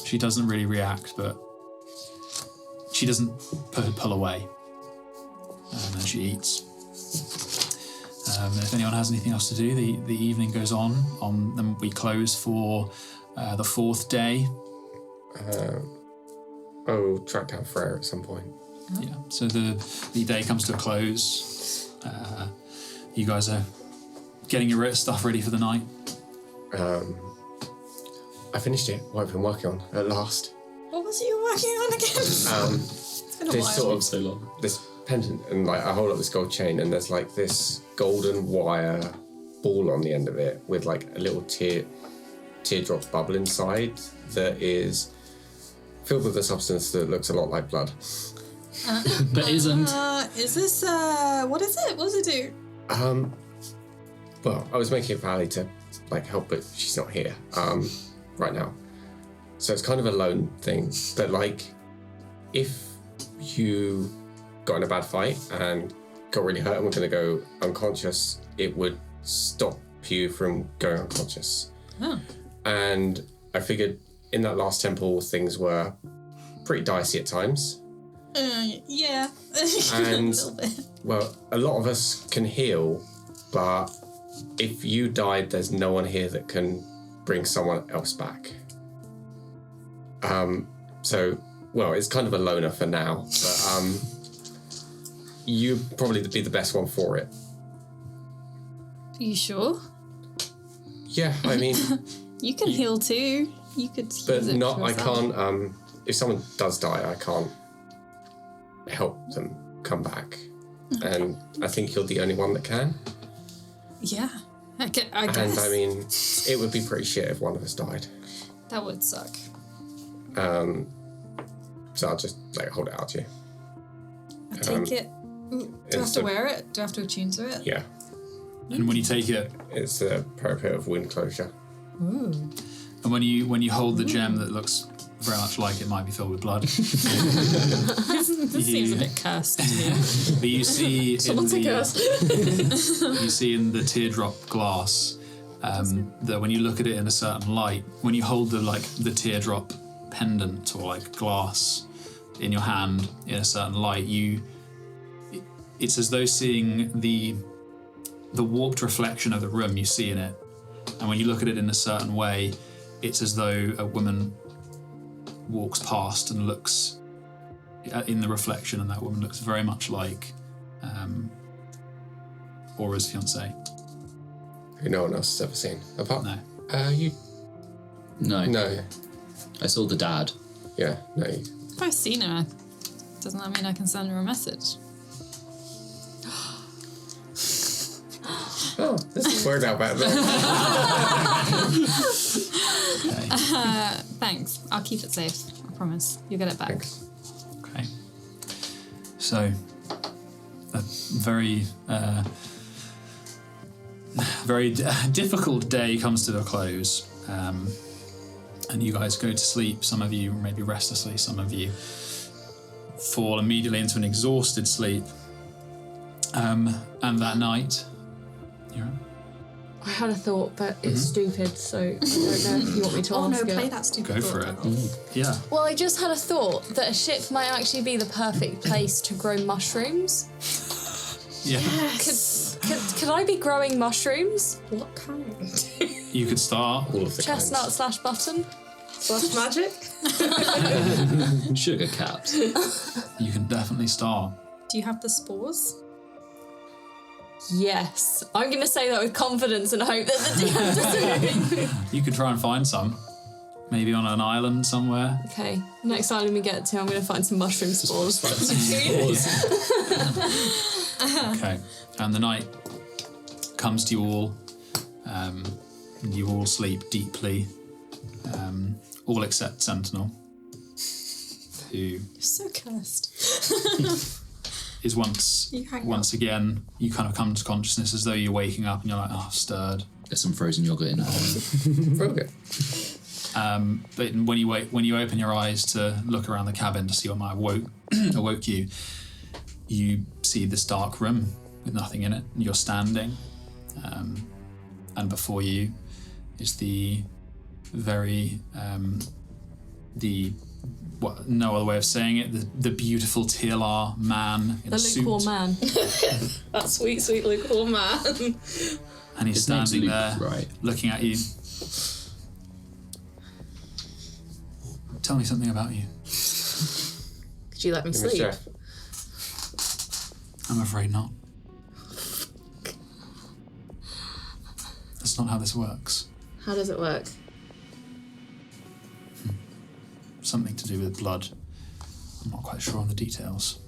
She doesn't really react, but she doesn't pull away. And then she eats. If anyone has anything else to do, the evening goes on. Then we close for the 4th day. I'll track down Freya at some point. Yeah. So the day comes to a close. You guys are getting your stuff ready for the night. I finished it. What I've been working on at last. What was you working on again? It's been a This while. sort of So long. this pendant, and like I hold up this gold chain, and there's like this golden wire ball on the end of it with like a little teardrop bubble inside that is filled with a substance that looks a lot like blood. But isn't. Is this, what is it? What does it do? Well, I was making it for Ali to like help, but she's not here right now. So it's kind of a lone thing. But like, if you got in a bad fight and got really hurt and were going to go unconscious, it would stop you from going unconscious. Oh. And I figured in that last temple, things were pretty dicey at times. Yeah. And, a little bit. well, a lot of us can heal, but if you died, there's no one here that can bring someone else back. So, well, it's kind of a loner for now, but you'd probably be the best one for it. Are you sure? Yeah, I mean, You can heal too. You could use but it not. for I yourself. can't. If someone does die, I can't help them come back, and I think you're the only one that can. Yeah. I guess. And I mean, it would be pretty shit if one of us died. That would suck. So I'll just like hold it out to you. I take it. Do I have to wear it? Do I have to attune to it? Yeah, And when you take it, it's a parapet of wind closure. Ooh. and when you hold the gem that looks very much like it might be filled with blood, This seems a bit cursed to me. but you see Someone's a curse. you see in the teardrop glass that when you look at it in a certain light, when you hold the teardrop pendant or like glass in your hand in a certain light, it's as though seeing the warped reflection of the room you see in it, and when you look at it in a certain way, it's as though a woman walks past and looks in the reflection, and that woman looks very much like Aura's fiancée. Who no one else has ever seen. Apart No. you. No. No. I saw the dad. Yeah. No. If I've seen her, doesn't that mean I can send her a message? Oh, this is worked out better. Thanks. I'll keep it safe. I promise. You'll get it back. Thanks. Okay. So, a very, very difficult day comes to a close, and you guys go to sleep. Some of you maybe restlessly. Some of you fall immediately into an exhausted sleep. And that night, you're on. I had a thought, but it's stupid, so I don't know if you want me to Oh no, ask play it. that stupid Go thought for then. it. Yeah. Well, I just had a thought that a ship might actually be the perfect place to grow mushrooms. Yeah. Could I be growing mushrooms? What kind? You could start. All of the Chestnut / button? Slash magic? Sugar caps. You can definitely start. Do you have the spores? Yes. I'm going to say that with confidence and hope that the DM doesn't. You could try and find some. Maybe on an island somewhere. Okay, next island we get to, I'm going to find some mushroom spores. Okay. And the night comes to you all. You all sleep deeply. All except Sentinel, who You're so cursed. is once again, you kind of come to consciousness as though you're waking up and you're like, oh, stirred. There's some frozen yogurt in it. Okay. But when you open your eyes to look around the cabin to see what might have awoke you, you see this dark room with nothing in it. You're standing, and before you is the very the no other way of saying it, the beautiful TLR man in The a suit. lukewarm man. That sweet, sweet lukewarm man. And he's His name's standing Luke, there right? looking at you. Tell me something about you. Could you let me Give me a sleep? check. I'm afraid not. That's not how this works. How does it work? Something to do with blood. I'm not quite sure on the details.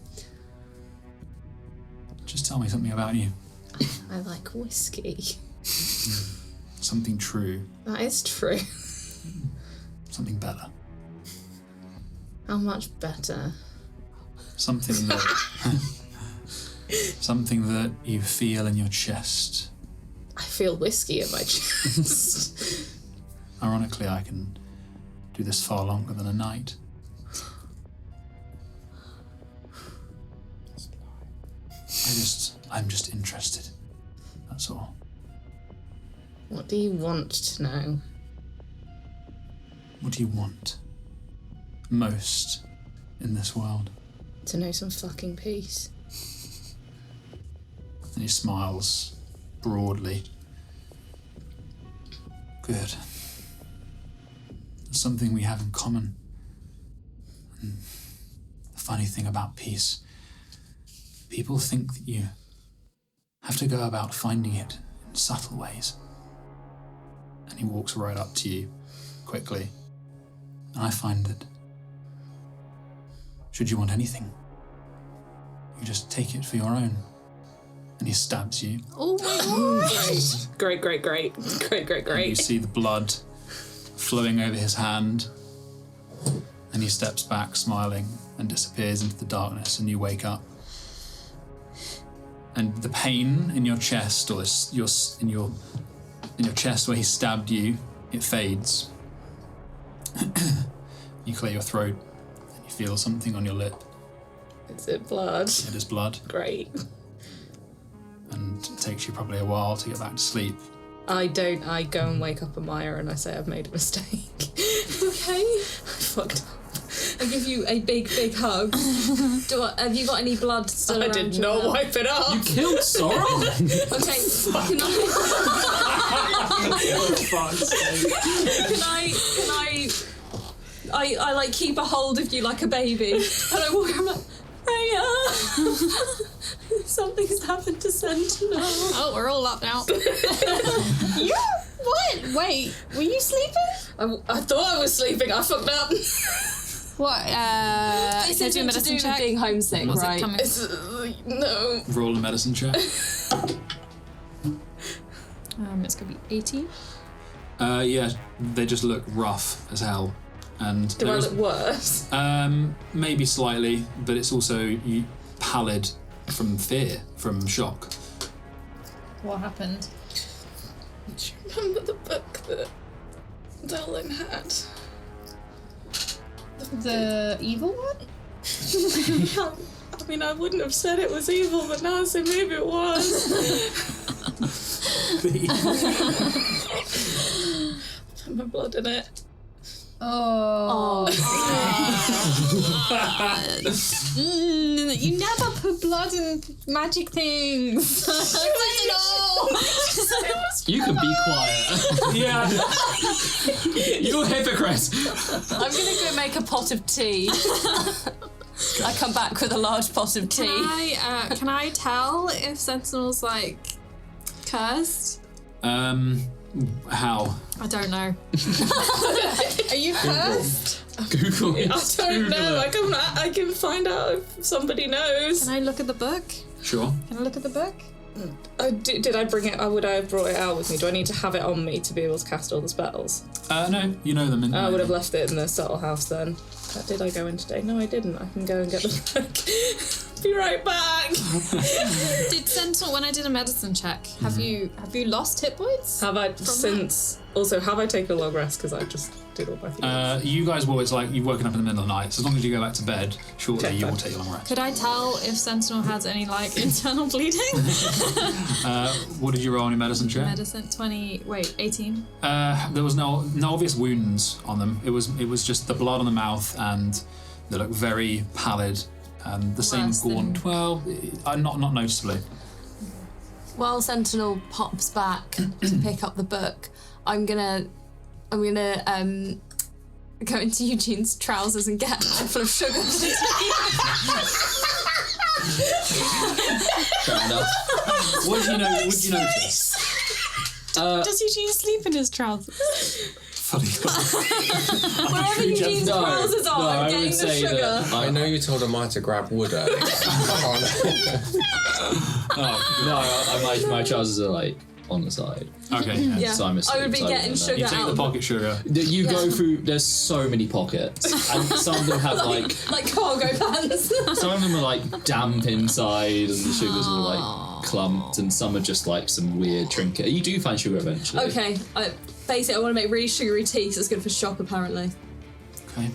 Just tell me something about you. I like whiskey. Something true. That is true. Something better. How much better? Something that... something that you feel in your chest. I feel whiskey in my chest. Ironically, I can do this far longer than a night. I'm just interested. That's all. What do you want to know? What do you want most in this world? To know some fucking peace. And he smiles broadly. Good. There's something we have in common. And the funny thing about peace, people think that you have to go about finding it in subtle ways. And he walks right up to you quickly. And I find that should you want anything, you just take it for your own. And he stabs you. Oh my god! Great. And you see the blood flowing over his hand. And he steps back, smiling, and disappears into the darkness, and you wake up. And the pain in your chest, or in your chest where he stabbed you, it fades. You clear your throat, and you feel something on your lip. Is it blood? It is blood, Great. and it takes you probably a while to get back to sleep. I go and wake up Ahmaya and I say I've made a mistake. Okay. I fucked up. I give you a big, big hug. Have you got any blood still I around did you not now? wipe it up. You killed Sorrow? Okay, can I like keep a hold of you like a baby, and I walk around like, Freya, something's happened to Sentinel. Oh, we're all up now. You? What? Wait, were you sleeping? I thought I was sleeping. I fucked up. What? This do a isn't to medicine do with check? being homesick, Was it right? coming? No. Roll a medicine check. It's gonna be 18. Yeah, they just look rough as hell. And Do I look worse? maybe slightly, but it's also pallid from fear, from shock. What happened? Do you remember the book that Delin had? The evil one? I mean, I wouldn't have said it was evil, but now I say maybe it was. Put my blood in it. Oh. You never put blood in magic things. You can be quiet. Yeah. You're a hypocrite. I'm gonna go make a pot of tea. I come back with a large pot of tea. Can I tell if Sentinel's like cursed? How? I don't know. Are you cursed? Google it. I don't know. I can find out if somebody knows. Can I look at the book? Sure. Can I look at the book? Did I bring it? Would I have brought it out with me? Do I need to have it on me to be able to cast all the spells? No, you know them. I would have left it in the subtle house then. Did I go in today? No, I didn't. I can go and get the book. Be right back. Did Sentinel, when I did a medicine check, have you lost hit points? Have I since? Also, have I taken a long rest? Because I just distracted or both. You guys will. It's like you've woken up in the middle of the night. So as long as you go back to bed shortly, you will take a long rest. Could I tell if Sentinel has any internal bleeding? What did you roll on your medicine check? Medicine 18. There was no obvious wounds on them. It was just the blood on the mouth, and they look very pallid and the same gaunt. Well, not noticeably. While Sentinel pops back to pick up the book, I'm gonna go into Eugene's trousers and get a handful of sugar. Fair enough. What do you notice? Does Eugene sleep in his trousers? Funny. Wherever Eugene's trousers are, I'm getting the sugar. I know you told Ahmaya to grab wood earlier. My trousers are like on the side. Okay. Yeah. So I'm I would be getting sugar You take out the of them. pocket sugar. You go through. There's so many pockets, and some of them have like cargo pants. some of them are like damp inside, and the sugars are like clumped, and some are just like some weird trinket. You do find sugar eventually. Okay, basically I want to make really sugary tea because it's good for shock apparently. Okay.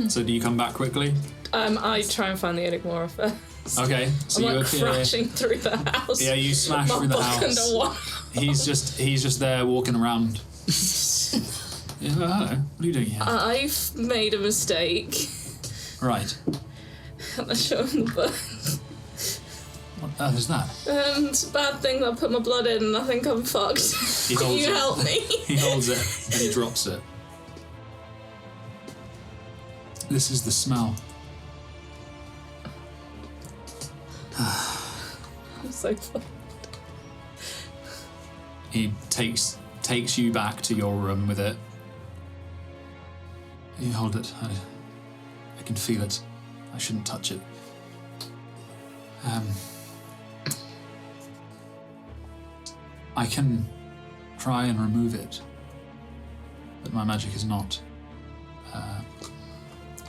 So do you come back quickly? I try and find the Enigma first. Okay. So I'm you like crashing through the house. Yeah, you smash through the house. Underwater. He's just there walking around. Yeah, hello. What are you doing here? I've made a mistake. Right. And I show him the book. What the hell is that? It's a bad thing that I put my blood in and I think I'm fucked. Can you help me? He holds it and he drops it. This is the smell. I'm so fucked. He takes you back to your room with it. You hold it. I can feel it. I shouldn't touch it. I can try and remove it, but my magic is not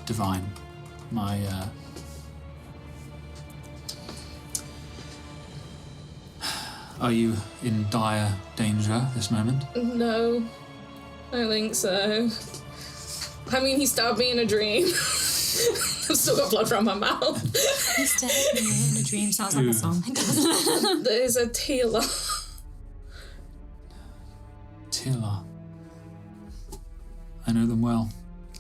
divine. Are you in dire danger at this moment? No, I don't think so. I mean, he stabbed me in a dream. I've still got blood from my mouth. He stabbed me in a dream. Sounds like a song. There's a Teela. Teela. I know them well.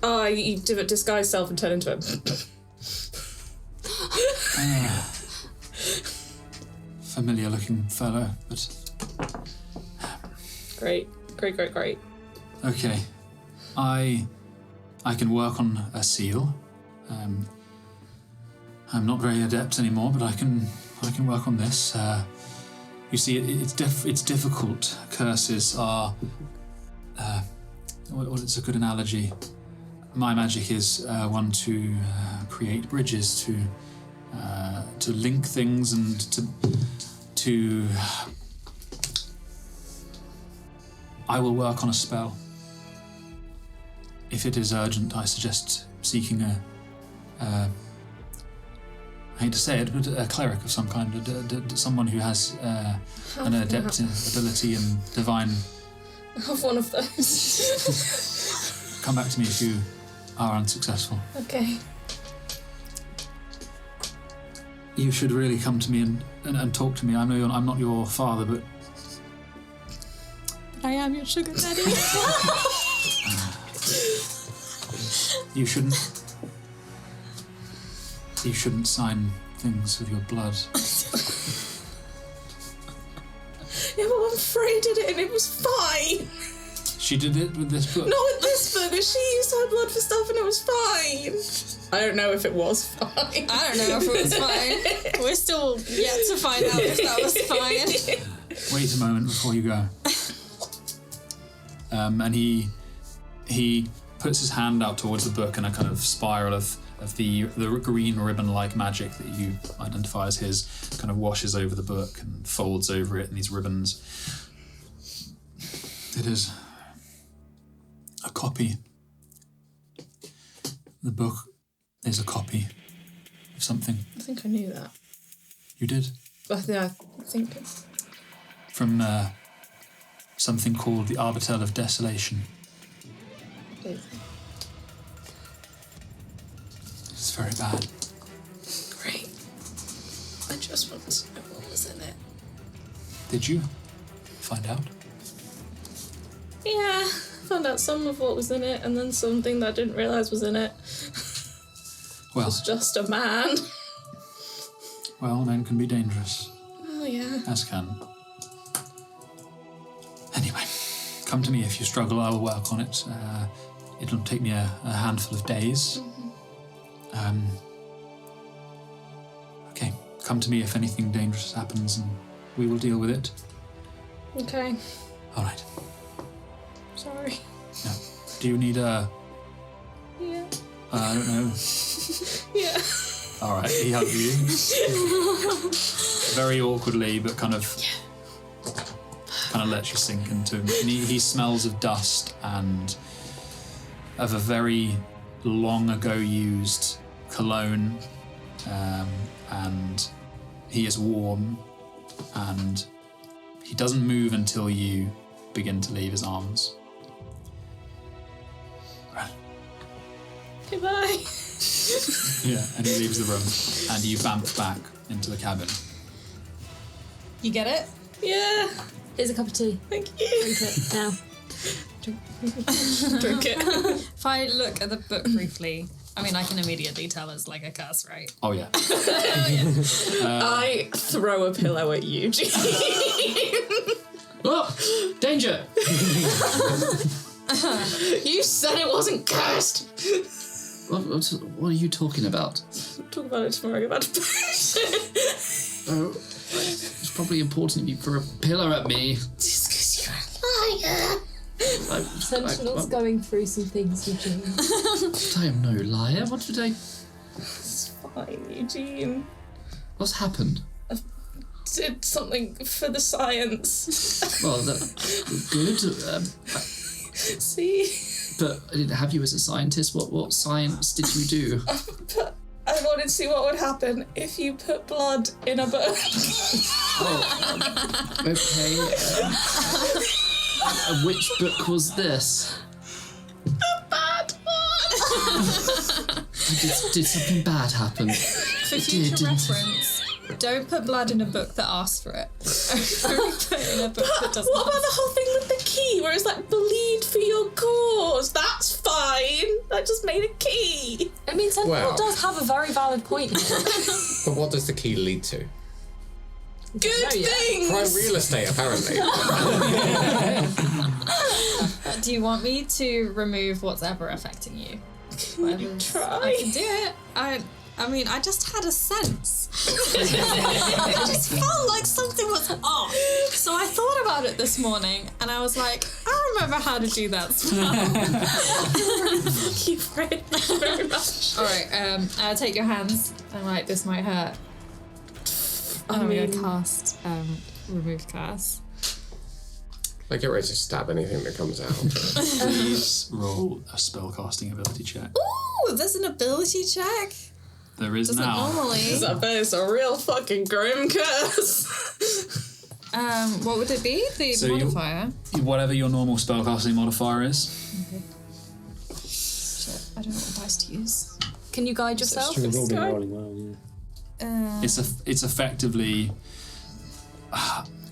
Oh, he disguised self and turned into a... Familiar looking fellow, but... Great. Okay. I can work on a seal. I'm not very adept anymore, but I can work on this. You see, it's difficult. Curses are... what's a good analogy? My magic is one to create bridges, to link things and to... I will work on a spell. If it is urgent, I suggest seeking I hate to say it, but a cleric of some kind, someone who has an adept ability and divine... I have one of those. Come back to me if you are unsuccessful. Okay. You should really come to me and talk to me. I know I'm not your father, but I am your sugar daddy. you shouldn't sign things with your blood. Yeah, but I'm afraid did it and it was fine. She did it with this book? Not with this book, but she used her blood for stuff and it was fine. I don't know if it was fine. I don't know if it was fine. We're still yet to find out if that was fine. Wait a moment before you go. And he puts his hand out towards the book, and a kind of spiral of the green ribbon-like magic that you identify as his kind of washes over the book and folds over it in these ribbons. It is a copy. The book is a copy of something. I think I knew that. You did? I think From something called the Arbitel of Desolation. Please. It's very bad. Great. I just want to know what was in it. Did you find out? Yeah, found out some of what was in it, and then something that I didn't realise was in it. Well, It's just a man. well, men can be dangerous, Oh yeah. as can. Anyway, come to me if you struggle. I will work on it. It'll take me a handful of days. Okay, come to me if anything dangerous happens, and we will deal with it. Okay. All right. Sorry. Now, do you need a? Yeah. I don't know. Yeah. All right, he hugs you. Very awkwardly, but kind of lets you sink into him. And he smells of dust and of a very long ago used cologne, and he is warm, and he doesn't move until you begin to leave his arms. Right. Goodbye. Yeah, and he leaves the room, and you vamp back into the cabin. You get it? Yeah. Here's a cup of tea. Thank you. Drink it now. Drink it. If I look at the book briefly, I mean, I can immediately tell it's like a curse, right? Oh yeah. I throw a pillow at Eugene. Oh, danger! You said it wasn't cursed. What are you talking about? We'll talk about it tomorrow. Go back to bed. Oh, it's probably important you threw a pillow at me. Just because you're a liar. Sentinel's going through some things, Eugene. I am no liar. What did I... It's fine, Eugene. What's happened? Did something for the science. Well, good. See? But I didn't have you as a scientist. What science did you do? But I wanted to see what would happen if you put blood in a book. Okay. Which book was this? A bad one. Did something bad happen? For future reference, don't put blood in a book that asks for it. Only put it in a book that doesn't. What about the whole thing with the key where it's like bleed for your cause? That's fine. I just made a key. I mean, Sentinel Well. does have a very valid point here. But what does the key lead to? Good things. Prime real estate, apparently. Do you want me to remove what's ever affecting you? Try. I can do it. I mean, I just had a sense. I just felt like something was off. So I thought about it this morning, and I was like, I remember how to do that spell. Thank you, Fred. Thank you very much. All right, I'll take your hands. I'm like, this might hurt. And I'm going to cast remove curse. I get ready to stab anything that comes out. Please roll a spellcasting ability check. Ooh, there's an ability check. There is Doesn't now. normally. I bet it's a real fucking grim curse. What would it be? The So modifier. Whatever your normal spellcasting modifier is. Shit, I don't know what dice to use. Can you guide yourself? We've all been rolling well, yeah. It's effectively.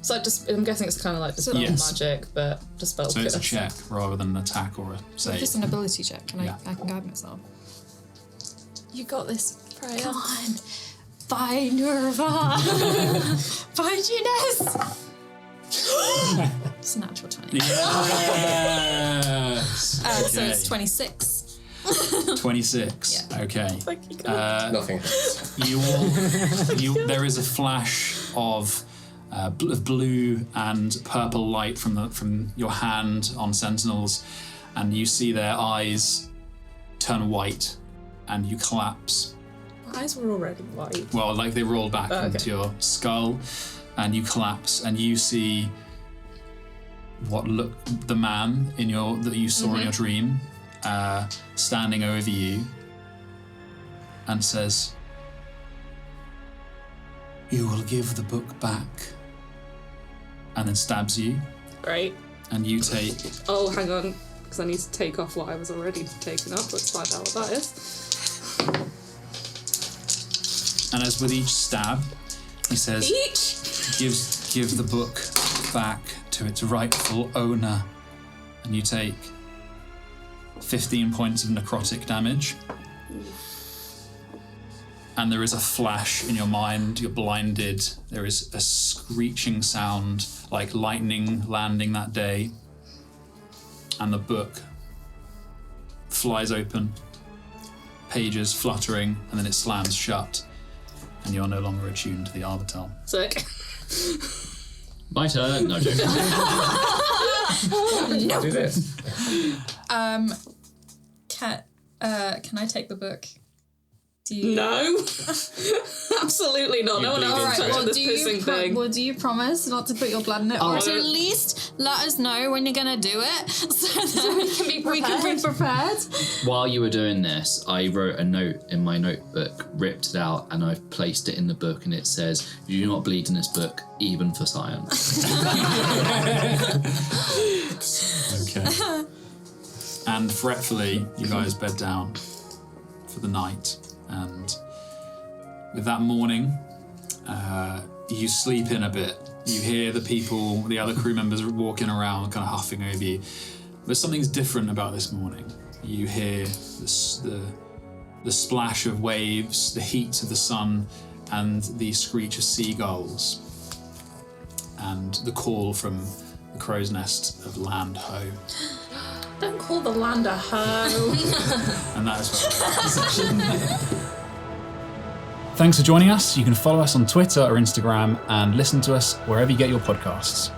So I'm guessing it's kind of like dispel Yes. magic, but dispel So it's a curse. check rather than an attack or a save. Just an ability check, and Yeah. I can guide myself. You got this, Freya. Come on. Find Nirvana. Find Eunice. It's a natural 20. Yes. So it's 26. 26. Yeah. Okay. Thank you, God. Nothing. There is a flash of blue and purple light from your hand on Sentinels, and you see their eyes turn white, and you collapse. My eyes were already white. Well, like they roll back Okay. into your skull, and you collapse, and you see the man that you saw in your dream, standing over you, and says, "You will give the book back," and then stabs you, Great. and you take. Oh, hang on. because I need to take off what I was already taken up. Let's find out what that is. And as with each stab, he says, give the book back to its rightful owner. And you take 15 points of necrotic damage. And there is a flash in your mind, you're blinded. There is a screeching sound like lightning landing that day. And the book flies open, pages fluttering, and then it slams shut. And you're no longer attuned to the Arbiter. Sick. My turn. No, joking. No. Do this. Can I take the book? No. Absolutely not. No one else is touching this pissing thing. Well, do you promise not to put your blood in it? Or Oh. to at least let us know when you're going to do it so that we can be prepared? While you were doing this, I wrote a note in my notebook, ripped it out, and I've placed it in the book, and it says, "You do not bleed in this book, even for science." Okay. And fretfully, you guys bed down for the night. And with that morning, you sleep in a bit. You hear the other crew members walking around, kind of huffing over you. But something's different about this morning. You hear the splash of waves, the heat of the sun, and the screech of seagulls, and the call from the crow's nest of land ho. Don't call the land a hoe. And that is Thanks for joining us. You can follow us on Twitter or Instagram and listen to us wherever you get your podcasts.